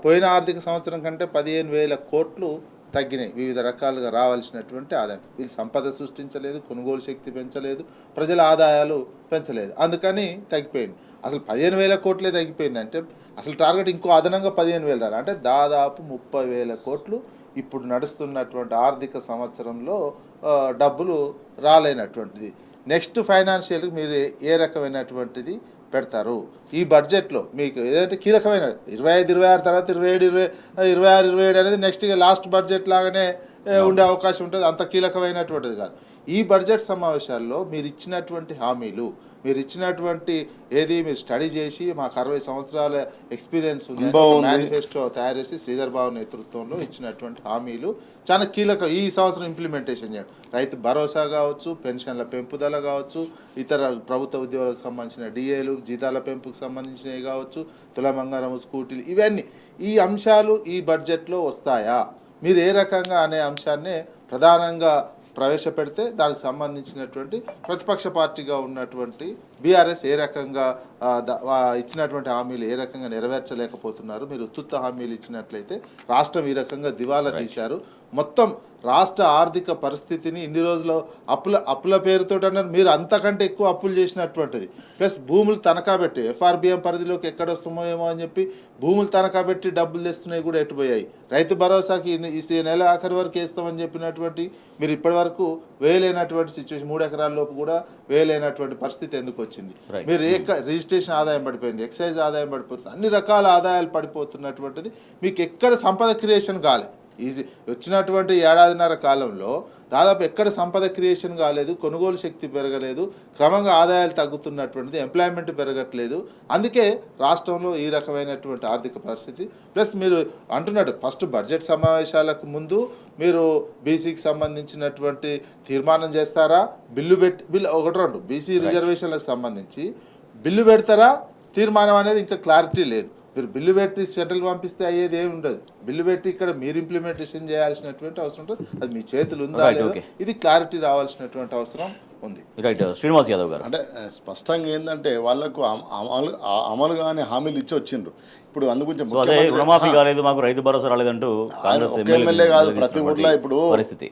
పోయిన ఆర్థిక సంవత్సరం కంటే 15,000 కోట్లు తగ్గినాయి. వివిధ రకాలుగా రావాల్సినటువంటి ఆదాయం. వీళ్ళు సంపద సృష్టించలేదు, కొనుగోలు శక్తి పెంచలేదు, ప్రజల ఆదాయాలు పెంచలేదు, అందుకని తగ్గిపోయింది. అసలు 15,000 కోట్లే తగ్గిపోయింది అంటే అసలు టార్గెట్ ఇంకో అదనంగా 15,000 రాలి అంటే దాదాపు 30,000 కోట్లు ఇప్పుడు నడుస్తున్నటువంటి ఆర్థిక సంవత్సరంలో డబ్బులు రాలేనటువంటిది. నెక్స్ట్ ఫైనాన్షియల్కి మీరు ఏ రకమైనటువంటిది పెడతారు? ఈ బడ్జెట్లో మీకు ఏదైతే కీలకమైన 25, 26 తర్వాత 27, 26, 27 అనేది నెక్స్ట్ లాస్ట్ బడ్జెట్ లాగానే ఉండే అవకాశం ఉంటుంది. అంత కీలకమైనటువంటిది కాదు. ఈ బడ్జెట్ సమావేశాల్లో మీరు ఇచ్చినటువంటి హామీలు, మీరు ఇచ్చినటువంటి మీరు స్టడీ చేసి మాకు 60 సంవత్సరాల ఎక్స్పీరియన్స్ ఉంది మేనిఫెస్టో తయారు చేసి శ్రీధర్ బాబు నేతృత్వంలో ఇచ్చినటువంటి హామీలు చాలా కీలకం. ఈ సంవత్సరం ఇంప్లిమెంటేషన్ చేయడం, రైతు భరోసా కావచ్చు, పెన్షన్ల పెంపుదల కావచ్చు, ఇతర ప్రభుత్వ ఉద్యోగులకు సంబంధించిన డిఏలు, జీతాల పెంపుకు సంబంధించినవి కావచ్చు, తులమంగారం స్కూటీలు, ఇవన్నీ ఈ అంశాలు ఈ బడ్జెట్లో వస్తాయా, మీరు ఏ రకంగా అనే అంశాన్నే ప్రధానంగా ప్రవేశపెడితే దానికి సంబంధించినటువంటి ప్రతిపక్ష పార్టీగా ఉన్నటువంటి బీఆర్ఎస్ ఏ రకంగా ఇచ్చినటువంటి హామీలు ఏ రకంగా నెరవేర్చలేకపోతున్నారు. మీరు ఉత్తుత్త హామీలు ఇచ్చినట్లయితే రాష్ట్రం ఈ రకంగా దివాలా తీశారు. మొత్తం రాష్ట్ర ఆర్థిక పరిస్థితిని ఇన్ని రోజులు అప్పుల పేరుతో అన్నారు. మీరు అంతకంటే ఎక్కువ అప్పులు చేసినటువంటిది. ప్లస్ భూములు తనఖా పెట్టి ఎఫ్ఆర్బిఎం పరిధిలోకి ఎక్కడొస్తామో ఏమో అని చెప్పి భూములు తనఖా పెట్టి డబ్బులు తెస్తున్నాయి కూడా ఎటుపోయాయి. రైతు భరోసాకి ఈ నెల ఆఖరి వరకు వేస్తామని చెప్పినటువంటి మీరు ఇప్పటి వరకు వేయలేనటువంటి సిచ్యువేషన్, 3 ఎకరాల లోపు కూడా వేయలేనటువంటి పరిస్థితి ఎందుకు వచ్చింది? మీరు రిజిస్ట్రేషన్ ఆదాయం పడిపోయింది, ఎక్సైజ్ ఆదాయం పడిపోతుంది, అన్ని రకాల ఆదాయాలు పడిపోతున్నటువంటిది. మీకు ఎక్కడ సంపద క్రియేషన్ కాలే. వచ్చినటువంటి 1.5 ఏడాది కాలంలో దాదాపు ఎక్కడ సంపద క్రియేషన్ కాలేదు, కొనుగోలు శక్తి పెరగలేదు, క్రమంగా ఆదాయాలు తగ్గుతున్నటువంటిది, ఎంప్లాయ్మెంట్ పెరగట్లేదు. అందుకే రాష్ట్రంలో ఈ రకమైనటువంటి ఆర్థిక పరిస్థితి. ప్లస్ మీరు అంటున్నాడు ఫస్ట్ బడ్జెట్ సమావేశాలకు ముందు మీరు బీసీకి సంబంధించినటువంటి తీర్మానం చేస్తారా, బిల్లు 1-2 బీసీ రిజర్వేషన్లకు సంబంధించి బిల్లు పెడతారా, తీర్మానం అనేది ఇంకా క్లారిటీ లేదు. మీరు బిల్లు పెట్టి సెంట్రల్కి పంపిస్తే అయ్యేది ఏమి ఉండదు. బిల్లు పెట్టి ఇక్కడ మీరు ఇంప్లిమెంటేషన్ చేయాల్సినటువంటి అవసరం ఉంటుంది. అది మీ చేతులు ఉందా లేదా, ఇది క్లారిటీ రావాల్సినటువంటి అవసరం ఉంది. రైట్ శ్రీనివాస్ యాదవ్ గారు, అంటే స్పష్టంగా ఏంటంటే వాళ్ళకు అమలు కానీ హామీలు ఇచ్చి వచ్చిండ్రు. ఇప్పుడు అందుగురించి రుణమాఫీ కాలేదు, మాకు రైతు భరోసా రాలేదంటూ కాంగ్రెస్ ఎమ్మెల్యే కాదు ప్రతి ఊర్లో ఇప్పుడు పరిస్థితి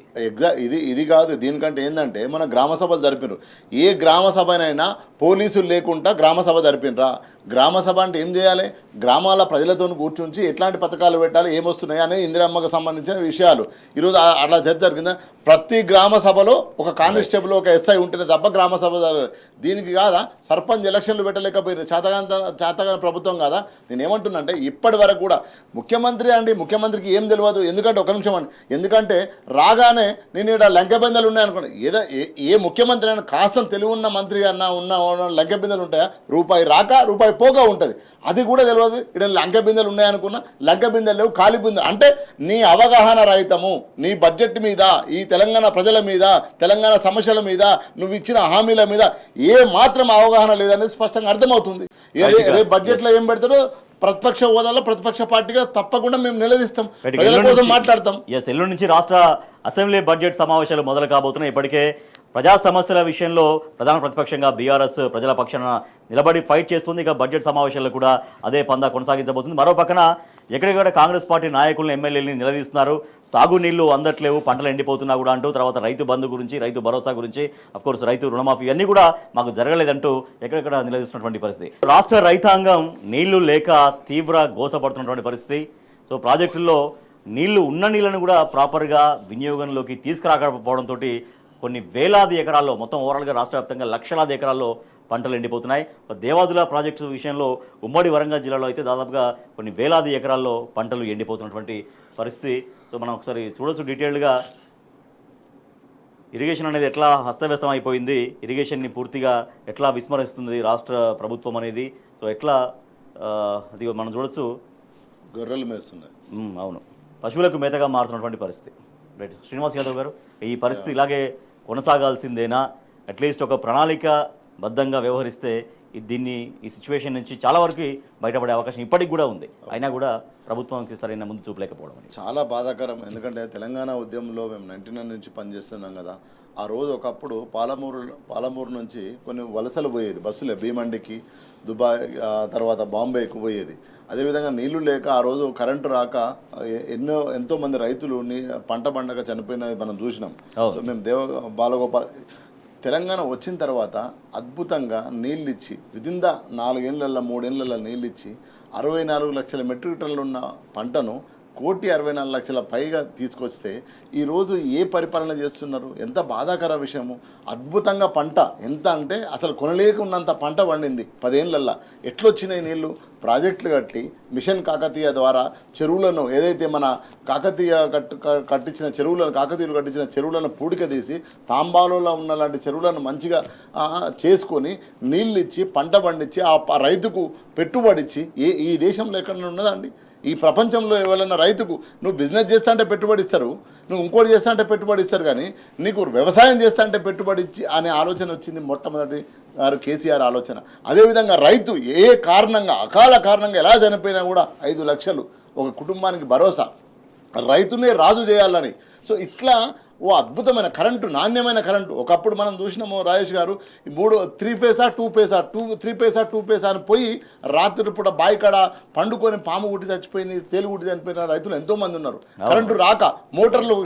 ఇది కాదు. దీనికంటే ఏంటంటే మన గ్రామ సభలు జరిపినారు. ఏ గ్రామ సభనైనా పోలీసులు లేకుండా గ్రామ సభ జరిపినరా? గ్రామ సభ అంటే ఏం చేయాలి? గ్రామాల ప్రజలతో కూర్చుంచి ఎట్లాంటి పథకాలు పెట్టాలి, ఏమొస్తున్నాయి అనే ఇందిరమ్మకు సంబంధించిన విషయాలు ఈరోజు అట్లా చర్చ జరిగిందా? ప్రతి గ్రామ సభలో ఒక కానిస్టేబుల్, ఒక ఎస్ఐ ఉంటేనే తప్ప గ్రామ సభ దీనికి కాదా? సర్పంచ్ ఎలక్షన్లు పెట్టలేకపోయినారు. చేతగాని ప్రభుత్వం కాదా? నేనేమంటున్నా అంటే ఇప్పటి వరకు కూడా ముఖ్యమంత్రికి ఏం తెలియదు. ఎందుకంటే ఒక నిమిషం అండి, ఎందుకంటే రాగానే నేను ఇక్కడ లంకెబిందెలు ఉన్నాయనుకోండి, ఏదో ఏ ముఖ్యమంత్రి అయినా కాస్త తెలివి ఉన్న మంత్రి అన్నా ఉన్న లంకెబిందెలు ఉంటాయా? రూపాయి రాక రూపాయి పోగా ఉంటుంది. అది కూడా తెలియదు. ఇక్కడ లంకెబిందెలు ఉన్నాయనుకున్నా లంకెబిందెలు లేవు, ఖాళీ బిందెలు. అంటే నీ అవగాహన రహితము, నీ బడ్జెట్ మీద, ఈ తెలంగాణ ప్రజల మీద, తెలంగాణ సమస్యల మీద, నువ్వు ఇచ్చిన హామీల మీద ఏ మాత్రం అవగాహన లేదనేది స్పష్టంగా అర్థమవుతుంది. రేపు బడ్జెట్లో ఏం పెడతారో ప్రతిపక్ష హోదాలో ప్రతిపక్ష పార్టీగా తప్పకుండా మేము నిలదీస్తాం, ప్రజల కోసం మాట్లాడతాం. ఎల్లుండి నుంచి రాష్ట్ర అసెంబ్లీ బడ్జెట్ సమావేశాలు మొదలు కాబోతున్నాయి. ఇప్పటికే ప్రజా సమస్యల విషయంలో ప్రధాన ప్రతిపక్షంగా బీఆర్ఎస్ ప్రజల పక్షాన నిలబడి ఫైట్ చేస్తుంది. ఇక బడ్జెట్ సమావేశాల్లో కూడా అదే పందా కొనసాగించబోతుంది. మరో పక్కన ఎక్కడికక్కడ కాంగ్రెస్ పార్టీ నాయకులను, ఎమ్మెల్యేలని నిలదీస్తున్నారు. సాగునీళ్లు అందట్లేవు, పంటలు ఎండిపోతున్నా కూడా అంటూ, తర్వాత రైతు బంధు గురించి, రైతు భరోసా గురించి, అఫ్కోర్స్ రైతు రుణమాఫీ ఇవన్నీ కూడా మాకు జరగలేదంటూ ఎక్కడెక్కడ నిలదీస్తున్నటువంటి పరిస్థితి. రాష్ట్ర రైతాంగం నీళ్లు లేక తీవ్ర గోసపడుతున్నటువంటి పరిస్థితి. సో ప్రాజెక్టుల్లో నీళ్లు ఉన్న నీళ్లను కూడా ప్రాపర్గా వినియోగంలోకి తీసుకురాకపోవడంతో కొన్ని వేలాది ఎకరాల్లో, మొత్తం ఓవరాల్గా రాష్ట్ర వ్యాప్తంగా లక్షలాది ఎకరాల్లో పంటలు ఎండిపోతున్నాయి. దేవాదుల ప్రాజెక్టు విషయంలో ఉమ్మడి వరంగల్ జిల్లాలో అయితే దాదాపుగా కొన్ని వేలాది ఎకరాల్లో పంటలు ఎండిపోతున్నటువంటి పరిస్థితి. సో మనం ఒకసారి చూడొచ్చు డీటెయిల్డ్గా. ఇరిగేషన్ అనేది ఎట్లా హస్తవ్యస్తం అయిపోయింది, ఇరిగేషన్ని పూర్తిగా ఎట్లా విస్మరిస్తుంది రాష్ట్ర ప్రభుత్వం అనేది. సో ఎట్లా అది మనం చూడొచ్చు. గొర్రెలు మేస్తున్నాయి. అవును, పశువులకు మేతగా మారుతున్నటువంటి పరిస్థితి. రైట్ శ్రీనివాస్ యాదవ్ గారు, ఈ పరిస్థితి ఇలాగే కొనసాగాల్సిందేనా? అట్లీస్ట్ ఒక ప్రణాళిక బద్ధంగా వ్యవహరిస్తే ఈ సిచ్యువేషన్ నుంచి చాలా వరకు బయటపడే అవకాశం ఇప్పటికి కూడా ఉంది. అయినా కూడా ప్రభుత్వానికి సరైన ముందు చూపలేకపోవడం అని చాలా బాధాకరం. ఎందుకంటే తెలంగాణ ఉద్యమంలో మేము 99 నుంచి పనిచేస్తున్నాం కదా. ఆ రోజు ఒకప్పుడు పాలమూరు నుంచి కొన్ని వలసలు పోయేది బస్సులే, భీమండికి, దుబాయ్, తర్వాత బాంబేకి పోయేది. అదేవిధంగా నీళ్లు లేక ఆ రోజు కరెంటు రాక ఎంతోమంది రైతులు పంట పండగ చనిపోయినది మనం చూసినాం. సో మేము బాలగోపాల్ తెలంగాణ వచ్చిన తర్వాత అద్భుతంగా నీళ్ళు ఇచ్చి విదిన్ ద 4 ఏళ్ళల్లో 3 ఏళ్ళల్లో నీళ్ళు ఇచ్చి 64 లక్షల మెట్రిక్ టన్నులు ఉన్న పంటను 1,64,00,000 పైగా తీసుకొస్తే ఈరోజు ఏ పరిపాలన చేస్తున్నారు? ఎంత బాధాకర విషయము. అద్భుతంగా పంట ఎంత అంటే అసలు కొనలేకున్నంత పంట పండింది 10 ఏళ్ళల్లో. ఎట్లొచ్చినాయి నీళ్ళు? ప్రాజెక్టులు కట్టి మిషన్ కాకతీయ ద్వారా చెరువులను ఏదైతే మన కాకతీయులు కట్టించిన చెరువులను పూడిక తీసి తాంబాలలో ఉన్న లాంటి చెరువులను మంచిగా చేసుకొని నీళ్ళు ఇచ్చి పంట పండించి ఆ రైతుకు పెట్టుబడి ఇచ్చి ఈ దేశంలో ఎక్కడ ఉన్నదండి? ఈ ప్రపంచంలో ఎవరైనా రైతుకు నువ్వు బిజినెస్ చేస్తా అంటే పెట్టుబడి ఇస్తారు, నువ్వు ఇంకోటి చేస్తా అంటే పెట్టుబడి ఇస్తారు, కానీ నీకు వ్యవసాయం చేస్తా అంటే పెట్టుబడి ఇచ్చి అనే ఆలోచన వచ్చింది మొట్టమొదటి గారు కేసీఆర్ ఆలోచన. అదేవిధంగా రైతు అకాల కారణంగా ఎలా చనిపోయినా కూడా 5 లక్షలు ఒక కుటుంబానికి భరోసా, రైతునే రాజు చేయాలని. సో ఇట్లా అద్భుతమైన కరెంటు, నాణ్యమైన కరెంటు. ఒకప్పుడు మనం చూసినాము రాజేష్ గారు, 3 పేసా 2 పేసా 3 పేసా 2 పేసా అని పోయి రాత్రి పూట బాయికాడ పండుకొని పాము గుట్టి చచ్చిపోయింది, తేలు గుట్టి చనిపోయిన రైతులు ఎంతోమంది ఉన్నారు. కరెంటు రాక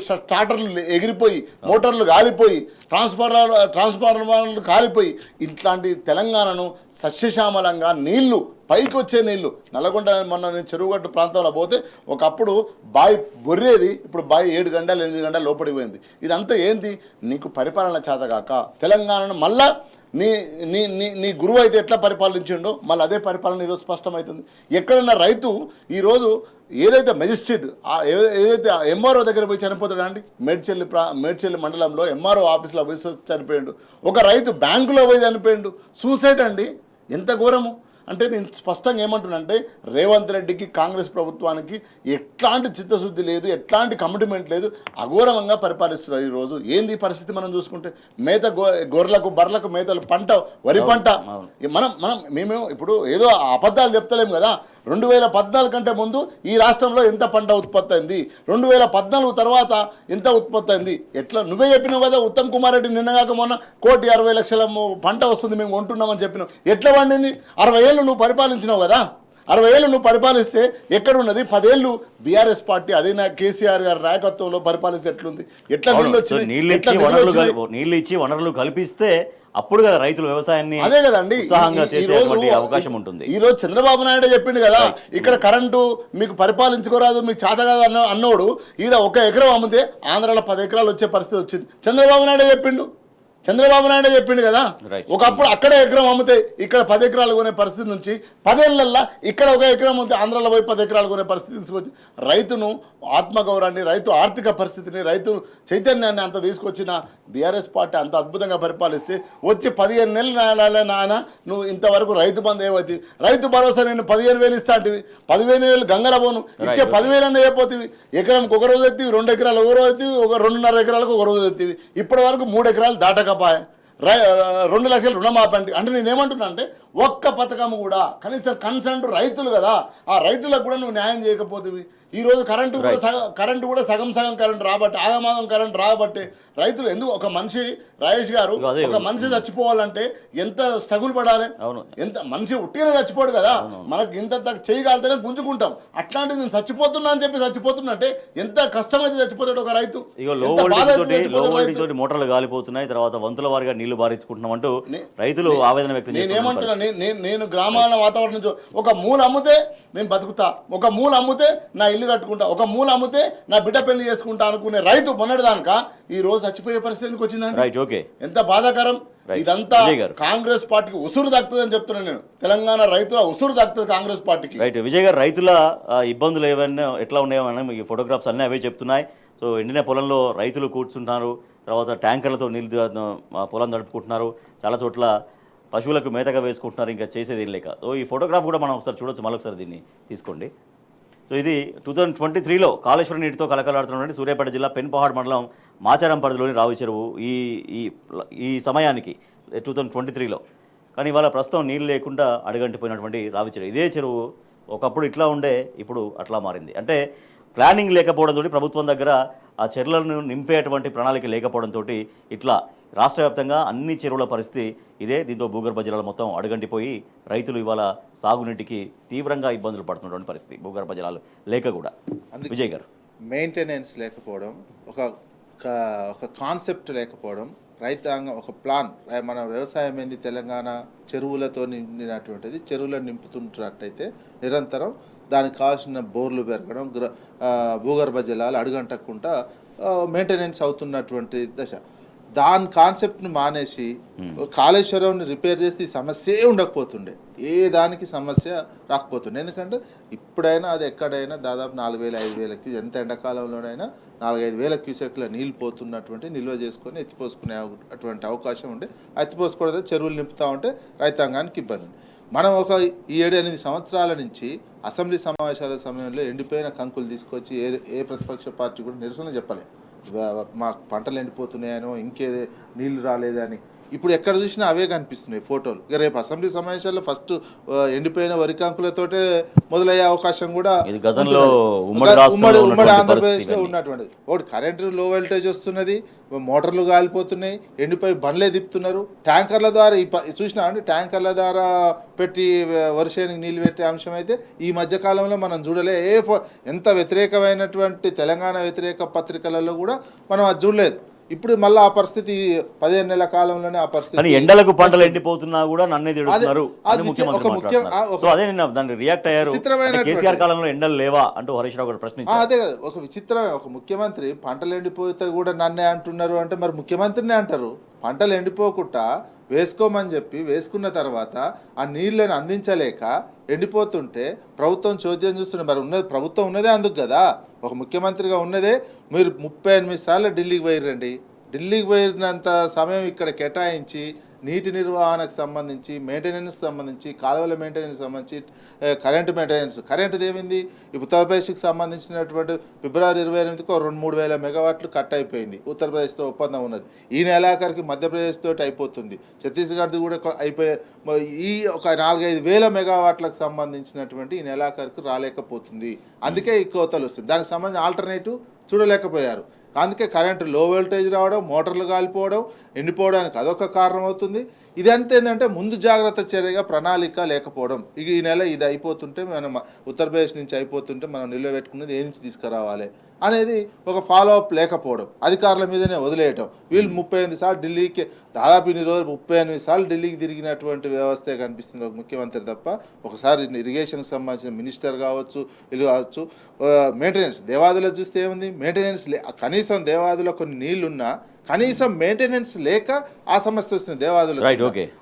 స్టార్టర్లు ఎగిరిపోయి, మోటార్లు కాలిపోయి, ట్రాన్స్ఫార్మర్లు కాలిపోయి, ఇట్లాంటి తెలంగాణను సస్యశ్యామలంగా నీళ్లు పైకి వచ్చే నీళ్లు. నల్లగొండ మొన్న నేను చెరువుగట్టు ప్రాంతంలో పోతే ఒకప్పుడు బావి బొర్రేది, ఇప్పుడు బావి 7 గంటలు 8 గంటలు లోపడిపోయింది. ఇదంతా ఏంటి? నీకు పరిపాలన చేతగాక తెలంగాణను మళ్ళా నీ గురువు అయితే ఎట్లా పరిపాలించిండో మళ్ళీ అదే పరిపాలన ఈరోజు స్పష్టమవుతుంది. ఎక్కడన్నా రైతు ఈరోజు ఏదైతే మెజిస్ట్రేట్ ఏదైతే ఎంఆర్ఓ దగ్గర పోయి చనిపోతాడు అండి, మేడ్చల్లి మండలంలో ఎంఆర్ఓ ఆఫీస్లో పోయి చనిపోయాడు. ఒక రైతు బ్యాంకులో పోయి చనిపోయాడు. సూసైడ్ అండి. ఎంత ఘోరము అంటే నేను స్పష్టంగా ఏమంటున్నానంటే రేవంత్ రెడ్డికి, కాంగ్రెస్ ప్రభుత్వానికి ఎట్లాంటి చిత్తశుద్ధి లేదు, ఎట్లాంటి కమిట్మెంట్ లేదు, అఘోరంగా పరిపాలిస్తున్నారు ఈరోజు. ఏంది పరిస్థితి మనం చూసుకుంటే? గొర్రెలకు బర్రెలకు మేతలు, పంట వరి పంట. మేము ఇప్పుడు ఏదో అబద్ధాలు చెప్తలేము కదా. 2014 కంటే ముందు ఈ రాష్ట్రంలో ఎంత పంట ఉత్పత్తి అయింది, 2014 తర్వాత ఎంత ఉత్పత్తి అయింది, ఎట్లా నువ్వే చెప్పినావు కదా. ఉత్తమ్ కుమార్ రెడ్డి నిన్నగాక మొన్న 1,60,00,000 పంట వస్తుంది మేము కొంటున్నామని చెప్పినావు. ఎట్లా పండింది? 60 ఏళ్ళు నువ్వు పరిపాలించినావు కదా. 60 ఏళ్ళు నువ్వు పరిపాలిస్తే ఎక్కడున్నది? 10 ఏళ్ళు బీఆర్ఎస్ పార్టీ అదే కేసీఆర్ గారి నాయకత్వంలో పరిపాలిస్తే ఎట్లుంది? ఎట్లా నీళ్ళు ఇచ్చి వనరులు కల్పిస్తే అప్పుడు కదా రైతులు వ్యవసాయాన్ని అదే కదండి అవకాశం ఉంటుంది. ఈ రోజు చంద్రబాబు నాయుడు చెప్పిండు కదా, ఇక్కడ కరెంటు మీకు పరిపాలించుకోరాదు, మీకు చేత కాదు అన్నోడు ఈడ 1 ఎకరం అమ్మితే ఆంధ్రాలో 10 ఎకరాలు వచ్చే పరిస్థితి వచ్చింది. చంద్రబాబు నాయుడే చెప్పిండు కదా. ఒకప్పుడు అక్కడే ఎకరం అమ్మితే ఇక్కడ 10 ఎకరాలు కొనే పరిస్థితి నుంచి 10 ఏళ్ళల్లో ఇక్కడ 1 ఎకరం అమ్మితే ఆంధ్రాలో పోయి 10 ఎకరాలు కొనే పరిస్థితి తీసుకొచ్చి రైతును ఆత్మగౌరవాన్ని, రైతు ఆర్థిక పరిస్థితిని, రైతు చైతన్యాన్ని అంత తీసుకొచ్చిన బీఆర్ఎస్ పార్టీ అంత అద్భుతంగా పరిపాలిస్తే వచ్చి 15 నెలలు నాయన నువ్వు ఇంతవరకు రైతు బంధు ఏమవుతుంది? రైతు భరోసా నేను 15,000 ఇస్తా అంటివి, 15,000 గంగల పోను ఇచ్చే 10,000 అన్న అయిపోతుంది. ఎకరానికి 1 రోజు ఎత్తివి, 2 ఎకరాలు 1 రోజు ఎత్తివి, 2.5 ఎకరాలకు 1 రోజు ఎత్తివి. ఇప్పటి వరకు 3 ఎకరాలు దాటకపోయా 2 లక్షలు రుణమాఫీ అంటే నేనేమంటున్నా అంటే ఒక్క పథకం కూడా కనీసం కన్సర్న్ రైతులు కదా, ఆ రైతులకు కూడా నువ్వు న్యాయం చేయకపోతేవి. ఈరోజు కరెంటు కూడా సగం కరెంటు రాబట్టి, ఆగమాగం కరెంటు రాబట్టే రైతులు ఎందుకు ఒక మనిషి రాజేష్ గారు ఒక మనిషి చచ్చిపోవాలంటే ఎంత స్ట్రగుల్ పడాలి? ఎంత మనిషి ఉట్టిగా చచ్చిపోడు కదా, మనకి ఇంత చేయగలితేనే గుంజుకుంటాం. అట్లాంటిది నేను చచ్చిపోతున్నా అని చెప్పి చచ్చిపోతున్నా అంటే ఎంత కష్టమైతే చచ్చిపోతాడు ఒక రైతు. మోటార్లు కాలిపోతున్నాయి, తర్వాత వంతుల వారిగా నీళ్లు బారించుకుంటున్నాం అంటూ రైతులు ఆవేదన వ్యక్తం చేస్తున్నారు. నేనేమంటున్నా, నేను గ్రామాల వాతావరణం నుంచి ఒక మూల అమ్మితే నేను బతుకుతా, ఒక మూల అమ్మితే నా ఇల్లు కట్టుకుంటా, ఒక మూల అమ్మితే నా బిడ్డ పెళ్లి చేసుకుంటా అనుకునే రైతు మొన్నటిదానిక ఈ రోజు చచ్చిపోయే పరిస్థితి ఎందుకు వచ్చిందండి? ఎంత బాధాకరం. ఇదంతా కాంగ్రెస్ పార్టీకి ఉసురు దక్కుతుంది అని చెప్తున్నాను నేను. తెలంగాణ రైతుల ఉసురు దక్కుతుంది కాంగ్రెస్ పార్టీకి. రైట్ విజయ్ గారు, రైతుల ఇబ్బందులు ఏమైనా ఎట్లా ఉన్నాయో ఈ ఫోటోగ్రాఫ్స్ అన్నీ అవే చెప్తున్నాయి. సో ఎండిన పొలంలో రైతులు కూర్చుంటున్నారు, తర్వాత ట్యాంకర్లతో నీళ్ళు పొలం నడుపుకుంటున్నారు, చాలా చోట్ల పశువులకు మేతగా వేసుకుంటున్నారు, ఇంకా చేసేది ఏం లేక. సో ఈ ఫోటోగ్రాఫ్ కూడా మనం ఒకసారి చూడొచ్చు, మరొకసారి దీన్ని తీసుకోండి. సో ఇది 2023లో కాళేశ్వరం నీటితో కలకలాడుతున్నటువంటి సూర్యాపేట జిల్లా పెన్పహాడ్ మండలం మాచారం పరిధిలోని రావి చెరువు. ఈ సమయానికి 2023లో కానీ ఇవాళ ప్రస్తుతం నీళ్ళు లేకుండా అడుగంటిపోయినటువంటి రావి చెరువు. ఇదే చెరువు ఒకప్పుడు ఇట్లా ఉండే, ఇప్పుడు అట్లా మారింది. అంటే ప్లానింగ్ లేకపోవడంతో ప్రభుత్వం దగ్గర ఆ చెరువులను నింపేటువంటి ప్రణాళిక లేకపోవడంతో ఇట్లా రాష్ట్ర వ్యాప్తంగా అన్ని చెరువుల పరిస్థితి ఇదే. దీంతో భూగర్భ జలాలు మొత్తం అడుగంటిపోయి రైతులు ఇవాళ సాగునీటికి తీవ్రంగా ఇబ్బందులు పడుతున్నటువంటి పరిస్థితి, భూగర్భ జలాలు లేక కూడా. విజయ్ గారు, మెయింటెనెన్స్ లేకపోవడం, ఒక కాన్సెప్ట్ లేకపోవడం, రైతాంగం ఒక ప్లాన్, మన వ్యవసాయం ఏంది తెలంగాణ చెరువులతో నిండినటువంటిది, చెరువులను నింపుతున్నట్టయితే నిరంతరం దానికి కావాల్సిన బోర్లు పెరగడం, భూగర్భ జలాలు అడుగంటకుండా మెయింటెనెన్స్ అవుతున్నటువంటి దశ. దాని కాన్సెప్ట్ని మానేసి కాళేశ్వరంని రిపేర్ చేస్తే ఈ సమస్యే ఉండకపోతుండే, ఏ దానికి సమస్య రాకపోతుండే. ఎందుకంటే ఇప్పుడైనా అది ఎక్కడైనా దాదాపు 4,000-5,000 ఎంత ఎండాకాలంలోనైనా 4,000-5,000 క్యూసెక్ల నీళ్ళు పోతున్నటువంటి నిల్వ చేసుకొని ఎత్తిపోసుకునే అటువంటి అవకాశం ఉండే. ఎత్తిపోసుకోవడం చెరువులు నింపుతూ ఉంటే రైతాంగానికి ఇబ్బంది. మనం ఒక 7-8 సంవత్సరాల నుంచి అసెంబ్లీ సమావేశాల సమయంలో ఎండిపోయిన కంకులు తీసుకొచ్చి ఏ ప్రతిపక్ష పార్టీ కూడా నిరసన చెప్పలే, మాకు పంటలు ఎండిపోతున్నాయనో ఇంకేదే నీళ్లు రాలేదని. ఇప్పుడు ఎక్కడ చూసినా అవే కనిపిస్తున్నాయి ఫోటోలు. ఇక రేపు అసెంబ్లీ సమావేశాల్లో ఫస్ట్ ఎండిపోయిన వరి కంకులతోటే మొదలయ్యే అవకాశం కూడా ఉమ్మడి ఆంధ్రప్రదేశ్లో ఉన్నటువంటిది. ఒకటి కరెంటు లో వోల్టేజ్ వస్తున్నది, మోటార్లు కాలిపోతున్నాయి, ఎండిపోయి బండ్లే తిప్పుతున్నారు. ట్యాంకర్ల ద్వారా చూసినా అండి, ట్యాంకర్ల ద్వారా పెట్టి వర్షానికి నీళ్ళు పెట్టే అంశం అయితే ఈ మధ్యకాలంలో మనం చూడలే. ఎంత వ్యతిరేకమైనటువంటి తెలంగాణ వ్యతిరేక పత్రికలలో కూడా మనం అది చూడలేదు. ఇప్పుడు మళ్ళీ ఆ పరిస్థితి 15 నెలల కాలంలోనే ఆ పరిస్థితి. ఎండలకు పంటలు ఎండిపోతున్నా కూడా నన్నే తిడుతున్నారు. అదే నిన్న దాన్ని రియాక్ట్ అయ్యారు. కేసీఆర్ కాలంలో ఎండలు లేవా అంటూ హరీష్ రావు గారు ప్రశ్నించారు. అదే కదా ఒక విచిత్రమైన, ఒక ముఖ్యమంత్రి పంటలు ఎండిపోతే కూడా నన్నే అంటున్నారు అంటే మరి ముఖ్యమంత్రినే అంటారు. పంటలు ఎండిపోకుండా వేసుకోమని చెప్పి వేసుకున్న తర్వాత ఆ నీళ్ళని అందించలేక ఎండిపోతుంటే ప్రభుత్వం చోద్యం చూస్తుండే. మరి ఉన్నది ప్రభుత్వం ఉన్నదే అందుకు కదా, ఒక ముఖ్యమంత్రిగా ఉన్నదే. మీరు 38 సార్లు ఢిల్లీకి పోయిరండి. ఢిల్లీకి పోయినంత సమయం ఇక్కడ కేటాయించి నీటి నిర్వహణకు సంబంధించి, మెయింటెనెన్స్ సంబంధించి, కాలువల మెయింటెనెన్స్ సంబంధించి, కరెంటు మెయింటెనెన్స్, కరెంటుది ఏమైంది? ఉత్తరప్రదేశ్కి సంబంధించినటువంటి ఫిబ్రవరి 28కు 2-3 వేల మెగావాట్లు కట్ అయిపోయింది. ఉత్తరప్రదేశ్తో ఒప్పందం ఉన్నది. ఈ నెలాఖరికి మధ్యప్రదేశ్ తోటి అయిపోతుంది, ఛత్తీస్గఢ్ది కూడా అయిపోయే. ఈ ఒక 4-5 వేల మెగావాట్లకు సంబంధించినటువంటి ఈ నెలాఖరికి రాలేకపోతుంది. అందుకే ఈ కోతలు వస్తుంది. దానికి సంబంధించిన ఆల్టర్నేటివ్ చూడలేకపోయారు. అందుకే కరెంటు లో వోల్టేజ్ రావడం, మోటార్లు కాలిపోవడం, ఎండిపోవడానికి అదొక కారణం అవుతుంది. ఇదంతా ఏంటంటే ముందు జాగ్రత్త చర్యగా ప్రణాళిక లేకపోవడం. ఇక ఈ నెల ఇది అయిపోతుంటే మనం ఉత్తరప్రదేశ్ నుంచి అయిపోతుంటే మనం నిల్వబెట్టుకున్నది ఏ నుంచి తీసుకురావాలి అనేది ఒక ఫాలో అప్ లేకపోవడం, అధికారుల మీదనే వదిలేయటం. వీళ్ళు 38 సార్లు ఢిల్లీకి, దాదాపు ఇన్ని రోజులు 38 సార్లు ఢిల్లీకి తిరిగినటువంటి వ్యవస్థే కనిపిస్తుంది ఒక ముఖ్యమంత్రి తప్ప. ఒకసారి ఇరిగేషన్కి సంబంధించిన మినిస్టర్ కావచ్చు, వీళ్ళు కావచ్చు. మెయింటెనెన్స్ దేవాదులో చూస్తే ఏముంది? మెయింటెనెన్స్ కనీసం దేవాదులో కొన్ని నీళ్లున్నా కనీసం మెయింటెనెన్స్ లేక ఆ సమస్య వస్తుంది దేవాదులు.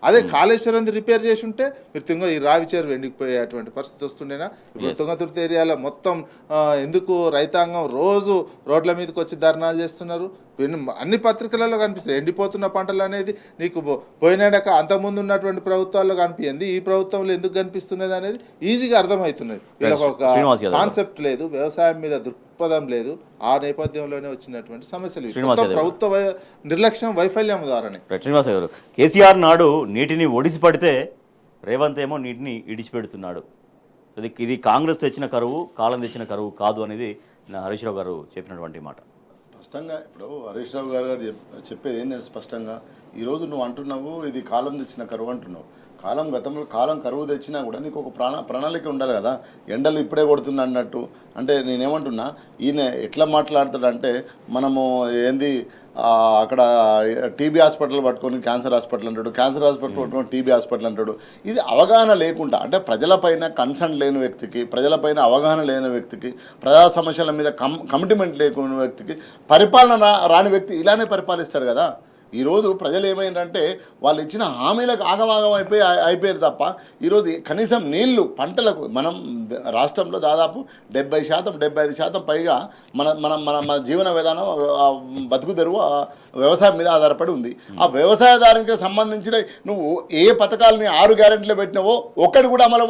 అదే కాళేశ్వరం రిపేర్ చేసి ఉంటే మీరు ఈ రావి చెరువు ఎండిపోయేటువంటి పరిస్థితి వస్తుండేనా? ఇప్పుడు తుంగతుర్తి ఏరియాలో మొత్తం ఎందుకు రైతాంగం రోజు రోడ్ల మీదకి వచ్చి ధర్నాలు చేస్తున్నారు? అన్ని పత్రికలలో కనిపిస్తుంది. ఎండిపోతున్న పంటలు అనేది నీకు పోయినాక అంతకుముందు ఉన్నటువంటి ప్రభుత్వాల్లో కనిపించింది, ఈ ప్రభుత్వంలో ఎందుకు కనిపిస్తున్నది అనేది ఈజీగా అర్థమవుతున్నది. వీళ్ళకి ఒక కాన్సెప్ట్ లేదు, వ్యవసాయం మీద దృక్పథం లేదు. ఆ నేపథ్యంలోనే వచ్చినటువంటి సమస్యలు ప్రభుత్వ నిర్లక్ష్యం, వైఫల్యం ద్వారానే. శ్రీనివాస గారు, కేసీఆర్ నాడు నీటిని ఒడిసి పడితే రేవంత్ ఏమో నీటిని ఇడిచిపెడుతున్నాడు. ఇది కాంగ్రెస్ తెచ్చిన కరువు, కాలం తెచ్చిన కరువు కాదు అనేది హరీష్ రావు గారు చెప్పినటువంటి మాట. స్పష్టంగా ఇప్పుడు హరీష్ రావు గారు చెప్పేది ఏంటంటే, స్పష్టంగా ఈరోజు నువ్వు అంటున్నావు ఇది కాలం తెచ్చిన కరువు అంటున్నావు. గతంలో కాలం కరువు తెచ్చినా కూడా నీకు ఒక ప్రణాళిక ఉండాలి కదా. ఎండలు ఇప్పుడే కొడుతుంది అన్నట్టు. అంటే నేనేమంటున్నా, ఈయన ఎట్లా మాట్లాడతాడంటే, మనము ఏంది అక్కడ టీబీ హాస్పిటల్ పట్టుకొని క్యాన్సర్ హాస్పిటల్ అంటాడు, క్యాన్సర్ హాస్పిటల్ పట్టుకొని టీబీ హాస్పిటల్ అంటాడు. ఇది అవగాహన లేకుండా, అంటే ప్రజలపైన కన్సర్న్ లేని వ్యక్తికి, ప్రజలపైన అవగాహన లేని వ్యక్తికి, ప్రజా సమస్యల మీద కమిట్మెంట్ లేకున్న వ్యక్తికి, పరిపాలన రాని వ్యక్తి ఇలానే పరిపాలిస్తాడు కదా. ఈరోజు ప్రజలు ఏమైందంటే వాళ్ళు ఇచ్చిన హామీలకు ఆగమాగం అయిపోయారు తప్ప ఈరోజు కనీసం నీళ్లు పంటలకు మనం రాష్ట్రంలో దాదాపు 70-75% పైగా మన జీవన విధానం బతుకు తెరువు వ్యవసాయం మీద ఆధారపడి ఉంది. ఆ వ్యవసాయదారునికి సంబంధించిన నువ్వు ఏ పథకాలని 6 గ్యారెంటీలు పెట్టినావో ఒక్కటి కూడా అమలు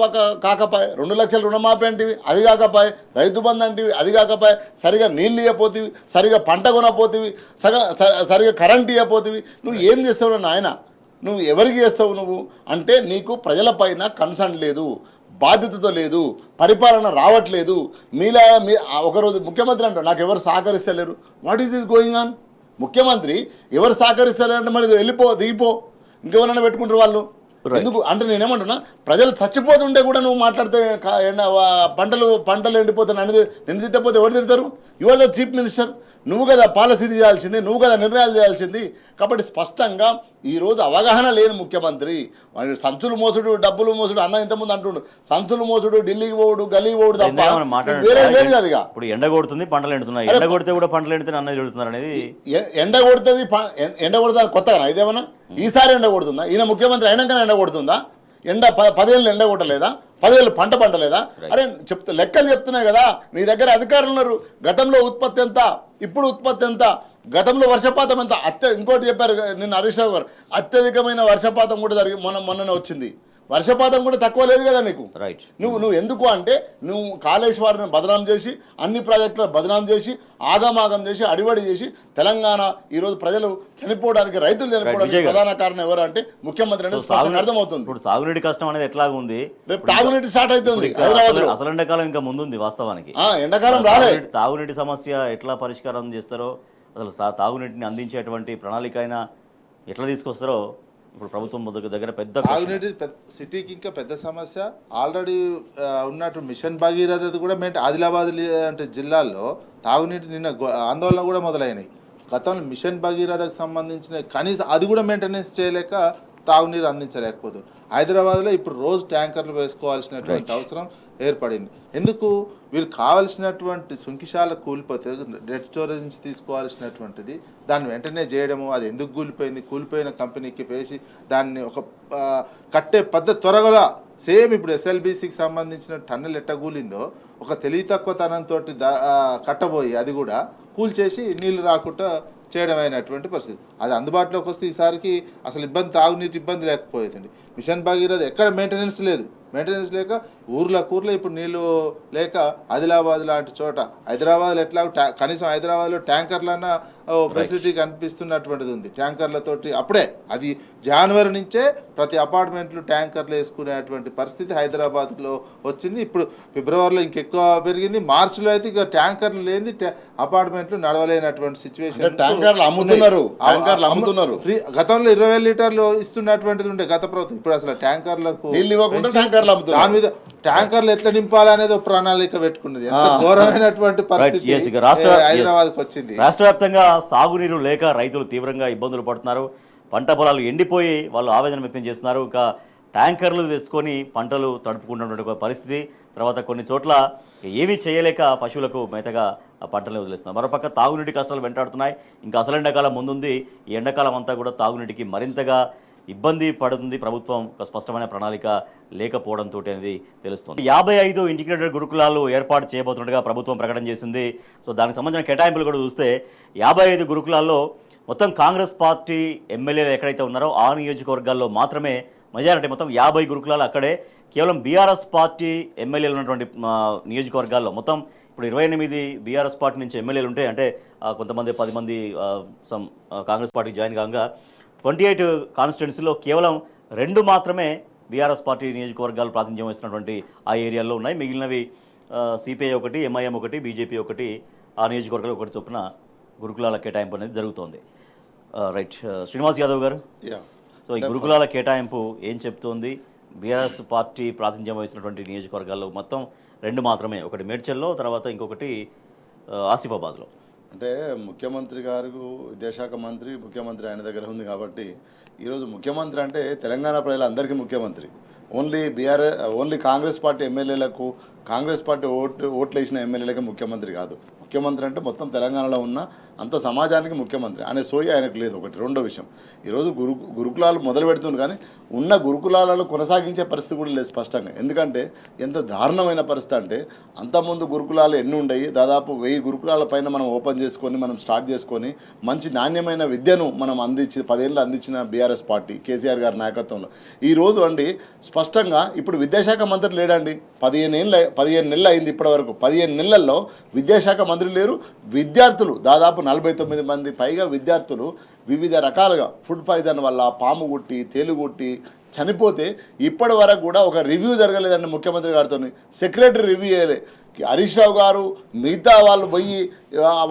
కాకపాయే. 2 లక్షల రుణమాఫీ అంటివి, అది కాకపాయే. రైతు బంధు అంటివి, అది కాకపాయే. సరిగా నీళ్ళు ఇవ్వపోతివి, సరిగా పంట కొనపోతివి, సరిగా కరెంట్ ఇవ్వపోతివి. నువ్వు ఏం చేస్తావు నాయన? నువ్వు ఎవరికి చేస్తావు నువ్వు అంటే నీకు ప్రజలపైన కన్సర్న్ లేదు, బాధ్యతతో లేదు, పరిపాలన రావట్లేదు. మీలా ఒకరోజు ముఖ్యమంత్రి అంటాడు నాకు ఎవరు సహకరిస్తలేరు. What is is going on? ముఖ్యమంత్రి ఎవరు సహకరిస్తలేరంటే మరి వెళ్ళిపో, దిగిపో, ఇంకెవరైనా పెట్టుకుంటారు వాళ్ళు. ఎందుకు అంటే నేనేమంటున్నా, ప్రజలు చచ్చిపోతుంటే కూడా నువ్వు మాట్లాడితే పంటలు ఎండిపోతే నిన్ను తిట్టపోతే ఎవరు తిడతారు? You are the chief minister, నువ్వు కదా పాలసీ చేయాల్సింది, నువ్వు కదా నిర్ణయాలు చేయాల్సింది. కాబట్టి స్పష్టంగా ఈరోజు అవగాహన లేని ముఖ్యమంత్రి, సంచులు మోసుడు, డబ్బులు మోసుడు, అన్న ఇంతకుముందు అంటుండు, సంచులు మోసుడు, ఢిల్లీకి పోవుడు, గల్లీకి పోవుడు తప్ప వేరే లేదు కదా. ఇప్పుడు ఎండ కొడుతుంది, పంటలు ఎండుతున్నాయి, ఎండ కొడితే కూడా పంటలు ఎండితే అన్నది చెడుతున్నారు అనేది. ఎండ కొడుతుంది, ఎండ కొడుతుంది కొత్తగా ఇదేమన్నా ఈసారి ఎండ కొడుతుందా? ఈయన ముఖ్యమంత్రి అయినాకనే ఎండ కొడుతుందా? 10 ఏళ్ళు ఎండ కొట్టలేదా? 10 ఏళ్ళు పంట పంటలేదా? అరే లెక్కలు చెప్తున్నాయి కదా. నీ దగ్గర అధికారులు ఉన్నారు. గతంలో ఉత్పత్తి ఎంత, ఇప్పుడు ఉత్పత్తి ఎంత, గతంలో వర్షపాతం ఎంత, ఇంకోటి చెప్పారు నిన్న హరీష్ రావు గారు, అత్యధికమైన వర్షపాతం కూడా మొన్ననే వచ్చింది. వర్షపాతం కూడా తక్కువ లేదు కదా నీకు. రైట్. నువ్వు ఎందుకు అంటే నువ్వు కాళేశ్వరం బదనాం చేసి, అన్ని ప్రాజెక్టులు బదనాం చేసి, ఆగమాగం చేసి, అడివడి చేసి తెలంగాణ ఈరోజు ప్రజలు చనిపోవడానికి, రైతులు చనిపోవడానికి ప్రధాన కారణం ఎవరు అంటే ముఖ్యమంత్రి అనేది అర్థమవుతుంది. ఇప్పుడు సాగునీటి కష్టం అనేది ఎట్లా ఉంది? రేపు తాగునీటి స్టార్ట్ అవుతుంది హైదరాబాద్ లో. అసలు ఎండాకాలం ఇంకా ముందుంది వాస్తవానికి. ఎండాకాలం రాలే. తాగునీటి సమస్య ఎట్లా పరిష్కారం చేస్తారో, అసలు తాగునీటిని అందించేటువంటి ప్రణాళిక అయినా ఎట్లా తీసుకొస్తారో ఇప్పుడు ప్రభుత్వం దగ్గర పెద్ద తాగునీటి సిటీకి ఇంకా పెద్ద సమస్య. ఆల్రెడీ ఉన్నట్టు మిషన్ భగీరథ కూడా ఆదిలాబాద్ అంటే జిల్లాల్లో తాగునీటి నిన్న ఆందోళన కూడా మొదలైనాయి. గతంలో మిషన్ భగీరథకు సంబంధించిన కనీసం అది కూడా మెయింటెనెన్స్ చేయలేక తాగునీరు అందించలేకపోతుంది. హైదరాబాద్లో ఇప్పుడు రోజు ట్యాంకర్లు వేసుకోవాల్సినటువంటి అవసరం ఏర్పడింది. ఎందుకు? వీళ్ళు కావాల్సినటువంటి సుంకిశాల కూలిపోతే డెడ్ స్టోరేజ్ నుంచి తీసుకోవాల్సినటువంటిది దాన్ని వెంటనే చేయడము, అది ఎందుకు కూలిపోయిన కంపెనీకి వేసి దాన్ని ఒక కట్టే పద్ధతి త్వరగా సేమ్ ఇప్పుడు ఎస్ఎల్బీసీకి సంబంధించిన టన్నెల్ ఎట్ట కూలిందో ఒక తెలివి తక్కువతనంతో కట్టబోయి అది కూడా కూల్చేసి నీళ్లు రాకుండా చేయడమైనటువంటి పరిస్థితి. అది అందుబాటులోకి వస్తే ఈసారికి అసలు తాగునీటి ఇబ్బంది లేకపోయేదండి. మిషన్ భగీరథ ఎక్కడ మెయింటెనెన్స్ లేక ఊర్లో ఇప్పుడు నీళ్ళు లేక ఆదిలాబాద్ లాంటి చోట, హైదరాబాద్లో ఎట్లా కనీసం హైదరాబాద్లో ట్యాంకర్లన్నా ఫెసిలిటీ కనిపిస్తున్నటువంటిది ఉంది. ట్యాంకర్లతోటి అప్పుడే అది జనవరి నుంచే ప్రతి అపార్ట్మెంట్లు ట్యాంకర్లు వేసుకునేటువంటి పరిస్థితి హైదరాబాద్లో వచ్చింది. ఇప్పుడు ఫిబ్రవరిలో ఇంకెక్కువ పెరిగింది. మార్చిలో అయితే ఇక ట్యాంకర్లు లేని అపార్ట్మెంట్లు నడవలేనటువంటి సిచ్యువేషన్. ఫ్రీ గతంలో 20 లీటర్లు ఇస్తున్నటువంటిది ఉండే గత ప్రభుత్వం. ఇప్పుడు అసలు ట్యాంకర్లకు దాని మీద ట్యాంకర్లు ఎట్లా నింపాలనేది ఒక ప్రణాళిక పెట్టుకున్నది. ఎంత ఘోరమైనటువంటి పరిస్థితి హైదరాబాద్కి వచ్చింది. రాష్ట్ర వ్యాప్తంగా సాగునీరు లేక రైతులు తీవ్రంగా ఇబ్బందులు పడుతున్నారు. పంట పొలాలు ఎండిపోయి వాళ్ళు ఆవేదన వ్యక్తం చేస్తున్నారు. ఇక ట్యాంకర్లు తెచ్చుకొని పంటలు తడుపుకుంటున్నటువంటి పరిస్థితి. తర్వాత కొన్ని చోట్ల ఏమీ చేయలేక పశువులకు మేతగా పంటలు వదిలేస్తున్నారు. మరోపక్క తాగునీటి కష్టాలు వెంటాడుతున్నాయి. ఇంకా అసలు ఎండాకాలం ముందుంది. ఈ ఎండాకాలం అంతా కూడా తాగునీటికి మరింతగా ఇబ్బంది పడుతుంది. ప్రభుత్వం ఒక స్పష్టమైన ప్రణాళిక లేకపోవడంతో అనేది తెలుస్తుంది. 55 ఇంటిగ్రేటెడ్ గురుకులాలు ఏర్పాటు చేయబోతున్నట్టుగా ప్రభుత్వం ప్రకటన చేసింది. సో దానికి సంబంధించిన కేటాయింపులు కూడా చూస్తే 55 గురుకులాల్లో మొత్తం కాంగ్రెస్ పార్టీ ఎమ్మెల్యేలు ఎక్కడైతే ఉన్నారో ఆ నియోజకవర్గాల్లో మాత్రమే మెజారిటీ, మొత్తం 50 గురుకులాలు అక్కడే. కేవలం బీఆర్ఎస్ పార్టీ ఎమ్మెల్యేలు ఉన్నటువంటి నియోజకవర్గాల్లో మొత్తం ఇప్పుడు 28 బీఆర్ఎస్ పార్టీ నుంచి ఎమ్మెల్యేలు ఉంటే, అంటే కొంతమంది 10 మంది కాంగ్రెస్ పార్టీకి జాయిన్ కాగా 28 కాన్స్టిట్యున్సీలో కేవలం 2 మాత్రమే బీఆర్ఎస్ పార్టీ నియోజకవర్గాలు ప్రాతినిధ్యం వహిస్తున్నటువంటి ఆ ఏరియాల్లో ఉన్నాయి. మిగిలినవి సిపిఐ ఒకటి, ఎంఐఎం ఒకటి, బీజేపీ ఒకటి, ఆ నియోజకవర్గాలు ఒకటి చొప్పున గురుకులాల కేటాయింపు అనేది జరుగుతోంది. రైట్, శ్రీనివాస్ యాదవ్ గారు, సో ఈ గురుకులాల కేటాయింపు ఏం చెప్తోంది? బీఆర్ఎస్ పార్టీ ప్రాతినిధ్యం వహిస్తున్నటువంటి నియోజకవర్గాల్లో మొత్తం 2 మాత్రమే, ఒకటి మేడ్చల్లో, తర్వాత ఇంకొకటి ఆసిఫాబాద్లో. అంటే ముఖ్యమంత్రి గారు విద్యాశాఖ మంత్రి, ముఖ్యమంత్రి ఆయన దగ్గర ఉంది కాబట్టి ఈరోజు ముఖ్యమంత్రి అంటే తెలంగాణ ప్రజలందరికీ ముఖ్యమంత్రి. ఓన్లీ కాంగ్రెస్ పార్టీ ఎమ్మెల్యేలకు, కాంగ్రెస్ పార్టీ ఓట్లు వేసిన ఎమ్మెల్యేలకే ముఖ్యమంత్రి కాదు. ముఖ్యమంత్రి అంటే మొత్తం తెలంగాణలో ఉన్న అంత సమాజానికి ముఖ్యమంత్రి అనే సోయి ఆయనకు లేదు. ఒకటి. రెండో విషయం, ఈరోజు గురుకులాలు మొదలు పెడుతుంది కానీ ఉన్న గురుకులాలను కొనసాగించే పరిస్థితి కూడా లేదు స్పష్టంగా. ఎందుకంటే ఎంత దారుణమైన పరిస్థితి అంటే, అంతకుముందు గురుకులాలు ఎన్ని ఉండయి, దాదాపు 1000 గురుకులాల పైన మనం ఓపెన్ చేసుకొని మనం స్టార్ట్ చేసుకొని మంచి నాణ్యమైన విద్యను మనం 10 ఏళ్ళు అందించిన బీఆర్ఎస్ పార్టీ కేసీఆర్ గారి నాయకత్వంలో ఈరోజు అండి స్పష్టంగా ఇప్పుడు విద్యాశాఖ మంత్రి లేడండి. 15 నెలలు అయింది ఇప్పటి వరకు. 15 నెలల్లో విద్యాశాఖ మంత్రి లేరు. విద్యార్థులు దాదాపు 49 మంది పైగా విద్యార్థులు వివిధ రకాలుగా ఫుడ్ పాయిజన్ వల్ల పాము గుట్టి తేలుగుట్టి చనిపోతే ఇప్పటి వరకు కూడా ఒక రివ్యూ జరగలేదండి ముఖ్యమంత్రి గారితో. సెక్రటరీ రివ్యూ చేయలే. హరీష్ రావు గారు మిగతా వాళ్ళు పోయి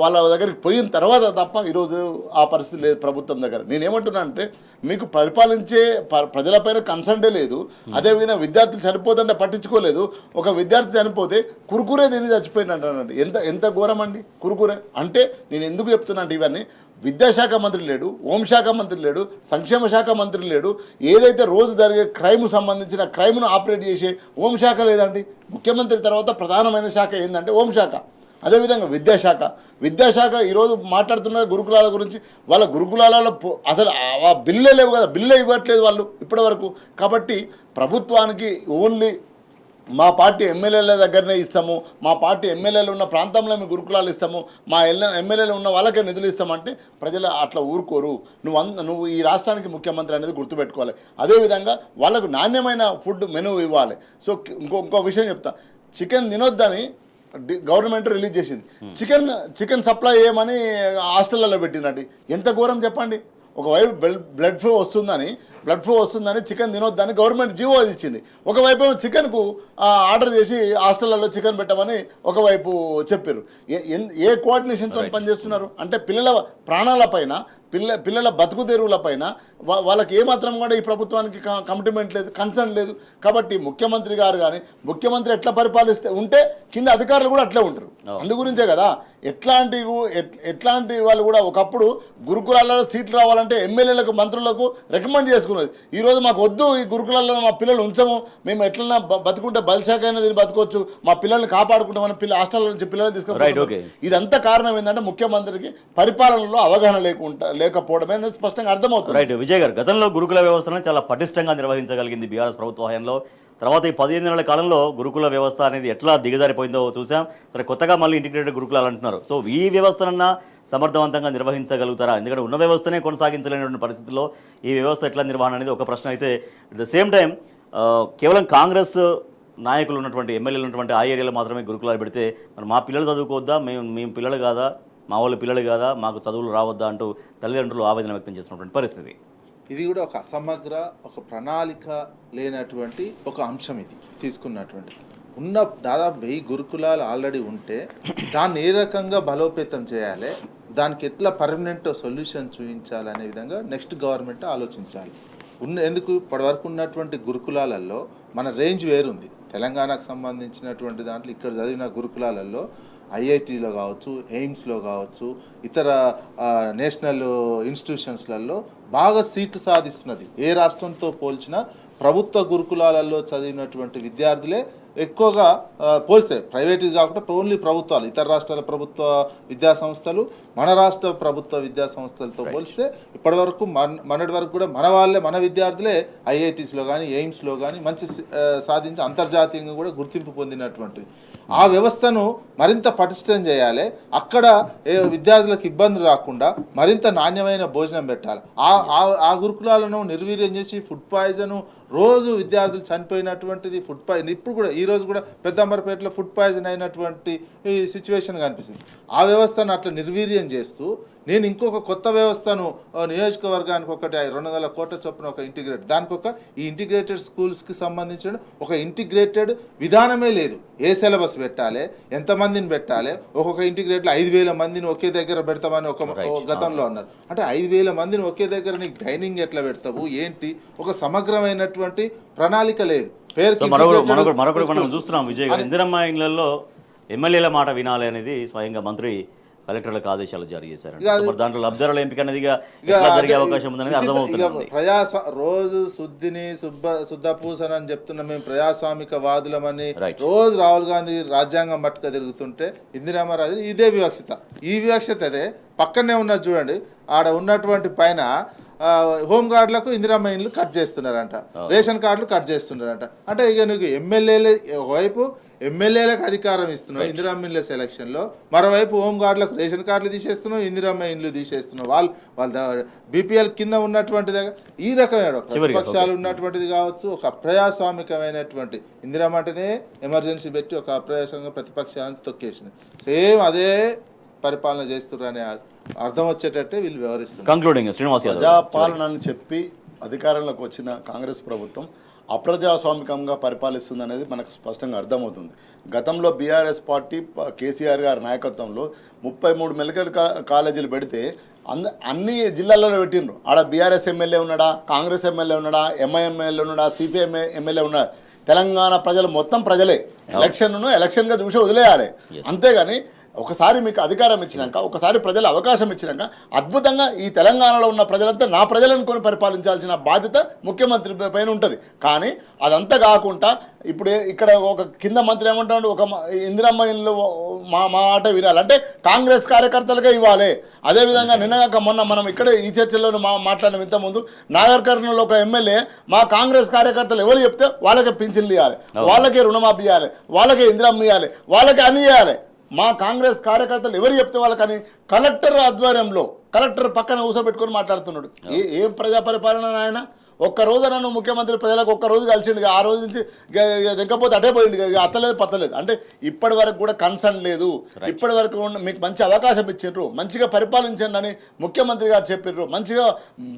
వాళ్ళ దగ్గరికి పోయిన తర్వాత తప్ప ఈరోజు ఆ పరిస్థితి లేదు ప్రభుత్వం దగ్గర. నేనేమంటున్నా అంటే మీకు పరిపాలించే ప్రజలపైన కన్సర్నే లేదు. అదేవిధంగా విద్యార్థులు చనిపోతుంటే పట్టించుకోలేదు. ఒక విద్యార్థి చనిపోతే కురుకురే తిని చచ్చిపోయినట్టు. ఎంత ఘోరం అండి కురుకురే అంటే. నేను ఎందుకు చెప్తున్నా అంటే ఇవన్నీ విద్యాశాఖ మంత్రి లేడు, హోంశాఖ మంత్రి లేడు, సంక్షేమ శాఖ మంత్రి లేడు. ఏదైతే రోజు జరిగే క్రైమ్ సంబంధించిన క్రైమ్ను ఆపరేట్ చేసే హోంశాఖ లేదండి. ముఖ్యమంత్రి తర్వాత ప్రధానమైన శాఖ ఏంటంటే హోంశాఖ. అదేవిధంగా విద్యాశాఖ ఈరోజు మాట్లాడుతున్న గురుకులాల గురించి. వాళ్ళ గురుకులాలలో అసలు ఆ బిల్లే లేవు కదా, బిల్లే ఇవ్వట్లేదు వాళ్ళు ఇప్పటి వరకు. కాబట్టి ప్రభుత్వానికి ఓన్లీ మా పార్టీ ఎమ్మెల్యేల దగ్గరనే ఇస్తాము, మా పార్టీ ఎమ్మెల్యేలు ఉన్న ప్రాంతంలో మేము గురుకులాలు ఇస్తాము, మా ఎమ్మెల్యేలు ఉన్న వాళ్ళకే నిధులు ఇస్తామంటే ప్రజలు అట్లా ఊరుకోరు. నువ్వు ఈ రాష్ట్రానికి ముఖ్యమంత్రి అనేది గుర్తుపెట్టుకోవాలి. అదేవిధంగా వాళ్ళకు నాణ్యమైన ఫుడ్ మెనూ ఇవ్వాలి. సో ఇంకో విషయం చెప్తా. చికెన్ తినొద్దని గవర్నమెంట్ రిలీజ్ చేసింది. చికెన్ సప్లై చేయమని హాస్టళ్లలో పెట్టినట్టు. ఎంత ఘోరం చెప్పండి. ఒకవైపు బ్లడ్ ఫ్లో వస్తుందని చికెన్ తినొద్దని గవర్నమెంట్ జీవో ఇచ్చింది. ఒకవైపు చికెన్కు ఆర్డర్ చేసి హాస్టళ్లలో చికెన్ పెట్టమని ఒకవైపు చెప్పారు. ఏ కోఆర్డినేషన్తో పనిచేస్తున్నారు అంటే పిల్లల ప్రాణాలపైన, పిల్లల బతుకు తెరువులపైన వాళ్ళకి ఏమాత్రం కూడా ఈ ప్రభుత్వానికి కమిట్మెంట్ లేదు, కన్సర్న్ లేదు. కాబట్టి ముఖ్యమంత్రి గారు కానీ ముఖ్యమంత్రి ఎట్లా పరిపాలిస్తే ఉంటే కింద అధికారులు కూడా అట్లే ఉంటారు. అందుగురించే కదా ఎట్లాంటి వాళ్ళు కూడా ఒకప్పుడు గురుకులాలలో సీట్లు రావాలంటే ఎమ్మెల్యేలకు మంత్రులకు రికమెండ్ చేసుకున్నది. ఈరోజు మాకు వద్దు ఈ గురుకులాల్లో మా పిల్లలు ఉంచము, మేము ఎట్లన్నా బతుకుంటే బలిశాఖ అయినా బతుకోవచ్చు, మా పిల్లల్ని కాపాడుకుంటామని హాస్టల్ నుంచి పిల్లల్ని తీసుకుంటారు. ఇదంతా కారణం ఏంటంటే ముఖ్యమంత్రికి పరిపాలనలో అవగాహన లేకపోవడమే అనేది స్పష్టంగా అర్థమవుతుంది. విజయ్ గారు, గతంలో గురుకుల వ్యవస్థను చాలా పటిష్టంగా నిర్వహించగలిగింది బీఆర్ఎస్ ప్రభుత్వ హయాంలో. తర్వాత ఈ 15 నెలల కాలంలో గురుకుల వ్యవస్థ అనేది ఎట్లా దిగజారిపోయిందో చూసాం. సరే, కొత్తగా మళ్ళీ ఇంటిగ్రేటెడ్ గురుకులాలు అంటున్నారు. సో ఈ వ్యవస్థనన్నా సమర్థవంతంగా నిర్వహించగలుగుతారా? ఎందుకంటే ఉన్న వ్యవస్థనే కొనసాగించలేనటువంటి పరిస్థితుల్లో ఈ వ్యవస్థ ఎట్లా నిర్వహణ అనేది ఒక ప్రశ్న అయితే, అట్ ద సేమ్ టైం కేవలం కాంగ్రెస్ నాయకులు ఉన్నటువంటి ఎమ్మెల్యేలు ఉన్నటువంటి ఆ ఏరియాలో మాత్రమే గురుకులాలు పెడితే మరి మా పిల్లలు చదువుకోవద్దా, మేము పిల్లలు కాదా, మా వాళ్ళు పిల్లలు కాదా, మాకు చదువులు రావద్దా అంటూ తల్లిదండ్రులు ఆవేదన వ్యక్తం చేసినటువంటి పరిస్థితి. ఇది కూడా ఒక అసమగ్ర, ఒక ప్రణాళిక లేనటువంటి ఒక అంశం. ఇది తీసుకున్నటువంటి ఉన్న దాదాపు 1000 గురుకులాలు ఆల్రెడీ ఉంటే దాన్ని ఏ రకంగా బలోపేతం చేయాలి, దానికి ఎట్లా పర్మనెంట్ సొల్యూషన్ చూపించాలి అనే విధంగా నెక్స్ట్ గవర్నమెంట్ ఆలోచించాలి. ఎందుకు ఇప్పటివరకు ఉన్నటువంటి గురుకులాలలో మన రేంజ్ వేరుంది. తెలంగాణకు సంబంధించినటువంటి దాంట్లో ఇక్కడ చదివిన గురుకులాలలో ఐఐటీలో కావచ్చు, ఎయిమ్స్లో కావచ్చు, ఇతర నేషనల్ ఇన్స్టిట్యూషన్స్లలో బాగా సీట్లు సాధిస్తున్నది. ఏ రాష్ట్రంతో పోల్చినా ప్రభుత్వ గురుకులాలలో చదివినటువంటి విద్యార్థులే ఎక్కువగా పోలిస్తే, ప్రైవేట్ కాకుండా ఓన్లీ ప్రభుత్వాలు, ఇతర రాష్ట్రాల ప్రభుత్వ విద్యా సంస్థలు మన రాష్ట్ర ప్రభుత్వ విద్యా సంస్థలతో పోలిస్తే ఇప్పటివరకు మొన్నటి వరకు కూడా మన వాళ్ళే, మన విద్యార్థులే ఐఐటీస్లో కానీ ఎయిమ్స్లో కానీ మంచి సాధించి అంతర్జాతీయంగా కూడా గుర్తింపు పొందినటువంటిది. ఆ వ్యవస్థను మరింత పటిష్టం చేయాలి. అక్కడ విద్యార్థులకు ఇబ్బంది రాకుండా మరింత నాణ్యమైన భోజనం పెట్టాలి. ఆ గురుకులాలను నిర్వీర్యం చేసి ఫుడ్ పాయిజను రోజు విద్యార్థులు చనిపోయినటువంటిది ఫుడ్ పాయిజన్. ఇప్పుడు కూడా ఈరోజు కూడా పెద్దంబరపేటలో ఫుడ్ పాయిజన్ అయినటువంటి ఈ సిచ్యువేషన్ కనిపిస్తుంది. ఆ వ్యవస్థను అట్లా నిర్వీర్యం చేస్తూ నేను ఇంకొక కొత్త వ్యవస్థను నియోజకవర్గానికి ఒకటి 200 కోట్ల చొప్పున ఒక ఇంటిగ్రేట్, దానికి ఒక ఈ ఇంటిగ్రేటెడ్ స్కూల్స్కి సంబంధించిన ఒక ఇంటిగ్రేటెడ్ విధానమే లేదు. ఏ సిలబస్ పెట్టాలి, ఎంతమందిని పెట్టాలి, ఒక్కొక్క ఇంటిగ్రేట్లో 5000 మందిని ఒకే దగ్గర పెడతామని ఒక గతంలో అన్నారు. అంటే 5000 మందిని ఒకే దగ్గర నీకు డైనింగ్ ఎట్లా పెడతావు ఏంటి, ఒక సమగ్రమైనటువంటి ప్రణాళిక లేదు. మరొకటి మనం చూస్తున్నాం విజయ్ గారు, ఇందిరమ్మ ఇళ్లలో ఎమ్మెల్యేల మాట వినాలి అనేది స్వయంగా మంత్రి కలెక్టర్లకు ఆదేశాలు జారీ చేశారు. దాంట్లో లబ్ధిదారుల ఎంపిక అనేది జరిగే అవకాశం ఉందనేది అర్థమవుతుంది. రోజు శుద్ధిని శుద్ధపూసన అని చెప్తున్నా మేము ప్రజాస్వామిక వాదులమని రోజు రాహుల్ గాంధీ రాజ్యాంగం పట్టుక తిరుగుతుంటే ఇందిరామరాజు ఇదే వివక్షత. ఈ వివక్షత అదే పక్కనే ఉన్నది చూడండి. ఆడ ఉన్నటువంటి పైన హోంగార్డులకు ఇందిరమ్మ ఇండ్లు కట్ చేస్తున్నారంట, రేషన్ కార్డులు కట్ చేస్తున్నారంట. అంటే ఇక నీకు ఎమ్మెల్యేలు ఒకవైపు ఎమ్మెల్యేలకు అధికారం ఇస్తున్నావు ఇందిరమ్మ ఇళ్ళ సెలక్షన్లో, మరోవైపు హోంగార్డులకు రేషన్ కార్డులు తీసేస్తున్నావు, ఇందిరమ్మ ఇండ్లు తీసేస్తున్నావు. వాళ్ళ బీపీఎల్ కింద ఉన్నటువంటిది ఈ రకమైన ప్రతిపక్షాలు ఉన్నటువంటిది కావచ్చు, ఒక అప్రజాస్వామికమైనటువంటి ఇందిరమ్మ అంటేనే ఎమర్జెన్సీ పెట్టి ఒక అప్రజాస్వామిక ప్రతిపక్షాలను తొక్కేసింది. సేమ్ అదే పరిపాలన చేస్తున్నారనే అర్థం వచ్చేటట్టే వీళ్ళు వ్యవహరిస్తున్నారు. కంక్లూడింగ్ శ్రీనివాస్ యాదవ్, ప్రజాపాలన అని చెప్పి అధికారంలోకి వచ్చిన కాంగ్రెస్ ప్రభుత్వం అప్రజాస్వామికంగా పరిపాలిస్తుంది అనేది మనకు స్పష్టంగా అర్థమవుతుంది. గతంలో బీఆర్ఎస్ పార్టీ కేసీఆర్ గారి నాయకత్వంలో 33 మెడికల్ కాలేజీలు పెడితే అన్ని జిల్లాలలో పెట్టిండ్రు. ఆడ బీఆర్ఎస్ ఎమ్మెల్యే ఉన్నాడా, కాంగ్రెస్ ఎమ్మెల్యే ఉన్నాడా, ఎంఐఎం ఎమ్మెల్యే ఉన్నాడా, సిపిఎం ఎమ్మెల్యే ఉన్నాడా, తెలంగాణ ప్రజలు మొత్తం ప్రజలే. ఎలక్షన్గా చూసి వదిలేయాలి. అంతేగాని ఒకసారి మీకు అధికారం ఇచ్చినాక, ఒకసారి ప్రజలు అవకాశం ఇచ్చినాక అద్భుతంగా ఈ తెలంగాణలో ఉన్న ప్రజలంతా నా ప్రజలనుకొని పరిపాలించాల్సిన బాధ్యత ముఖ్యమంత్రి పైన ఉంటుంది. కానీ అదంతా కాకుండా ఇప్పుడు ఇక్కడ ఒక కింద మంత్రి ఏమంటాడు, ఒక ఇందిరమ్మ ఇల్లు మా మాట వినాలంటే కాంగ్రెస్ కార్యకర్తలకే ఇవ్వాలి. అదేవిధంగా నిన్నగాక మొన్న మనం ఇక్కడ ఈ చర్చలో మాట్లాడిన ఇంతకుముందు నాగర్ కర్నూలులో ఒక ఎమ్మెల్యే మా కాంగ్రెస్ కార్యకర్తలు ఎవరు చెప్తే వాళ్ళకే పింఛన్లు ఇవ్వాలి, వాళ్ళకే రుణమాఫీ ఇవ్వాలి, వాళ్ళకే ఇందిరమ్మ ఇవ్వాలి, వాళ్ళకే అన్ని ఇవ్వాలి. మా కాంగ్రెస్ కార్యకర్తలు ఎవరు చెప్తే వాళ్ళకని కలెక్టర్ ఆధ్వర్యంలో కలెక్టర్ పక్కన ఊసబెట్టుకొని మాట్లాడుతున్నాడు. ఏం ప్రజా పరిపాలన ఆయన? ఒక్కరోజు నన్ను ముఖ్యమంత్రి ప్రజలకు ఒక్కరోజు కలిసిండు, ఆ రోజు నుంచి దిగ్గపోతే అటే పోయింది, అత్తలేదు పత్తలేదు. అంటే ఇప్పటి వరకు కూడా కన్సర్న్ లేదు. ఇప్పటి వరకు మీకు మంచి అవకాశం ఇచ్చిండ్రు, మంచిగా పరిపాలించండి అని ముఖ్యమంత్రి గారు చెప్పిర్రు, మంచిగా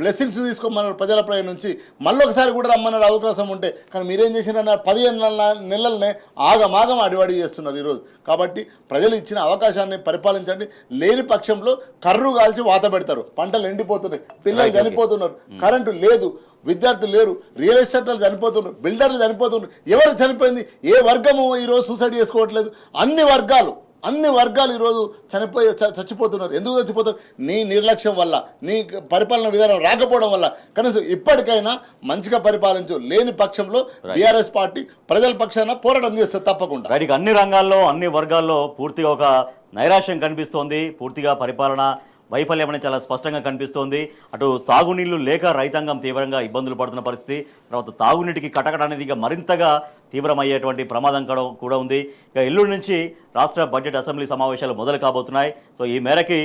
బ్లెస్సింగ్స్ తీసుకోమన్నారు ప్రజల పై నుంచి. మళ్ళీ ఒకసారి కూడా రమ్మన్నారు అవకాశం ఉంటే. కానీ మీరేం చేసినారన్నారు, 15 నెలలనే ఆగమాగం అడివడి చేస్తున్నారు ఈరోజు. కాబట్టి ప్రజలు ఇచ్చిన అవకాశాన్ని పరిపాలించండి. లేని పక్షంలో కర్రు కాల్చి వాత పెడతారు, పంటలు ఎండిపోతున్నాయి, పిల్లలు చనిపోతున్నారు, కరెంటు లేదు, విద్యార్థులు లేరు, రియల్ ఎస్టేట్లు చనిపోతున్నారు, బిల్డర్లు చనిపోతున్నారు. ఎవరు చనిపోయింది? ఏ వర్గము ఈరోజు సూసైడ్ చేసుకోవట్లేదు? అన్ని వర్గాలు ఈరోజు చచ్చిపోతున్నారు. ఎందుకు చచ్చిపోతారు? నీ నిర్లక్ష్యం వల్ల, నీ పరిపాలన విధానం రాకపోవడం వల్ల. కనీసం ఇప్పటికైనా మంచిగా పరిపాలించు. లేని పక్షంలో బీఆర్ఎస్ పార్టీ ప్రజల పక్షాన పోరాటం చేస్తుంది తప్పకుండా. రైట్, అన్ని రంగాల్లో అన్ని వర్గాల్లో పూర్తిగా ఒక నైరాశ్యం కనిపిస్తోంది. పూర్తిగా పరిపాలన వైఫల్యం అనేది చాలా స్పష్టంగా కనిపిస్తోంది. అటు సాగునీళ్లు లేక రైతాంగం తీవ్రంగా ఇబ్బందులు పడుతున్న పరిస్థితి, తర్వాత తాగునీటికి కటకట అనేది ఇక మరింతగా తీవ్రమయ్యేటువంటి ప్రమాదం కూడా ఉంది. ఇక ఎల్లుండి నుంచి రాష్ట్ర బడ్జెట్ అసెంబ్లీ సమావేశాలు మొదలు కాబోతున్నాయి. సో ఈ మేరకి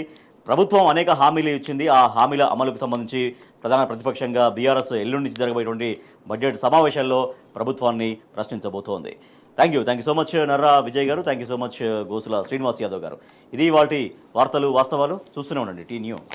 ప్రభుత్వం అనేక హామీలు ఇచ్చింది. ఆ హామీల అమలుకు సంబంధించి ప్రధాన ప్రతిపక్షంగా బీఆర్ఎస్ ఎల్లుండి నుంచి జరగబోయేటువంటి బడ్జెట్ సమావేశాల్లో ప్రభుత్వాన్ని ప్రశ్నించబోతోంది. Thank you so much Narra Vijay గారు. Thank you so much Gosula Srinivas Yadav గారు. ఇది వాటి వార్తలు వాస్తవాలు. చూస్తూనే ఉండండి టీ న్యూస్.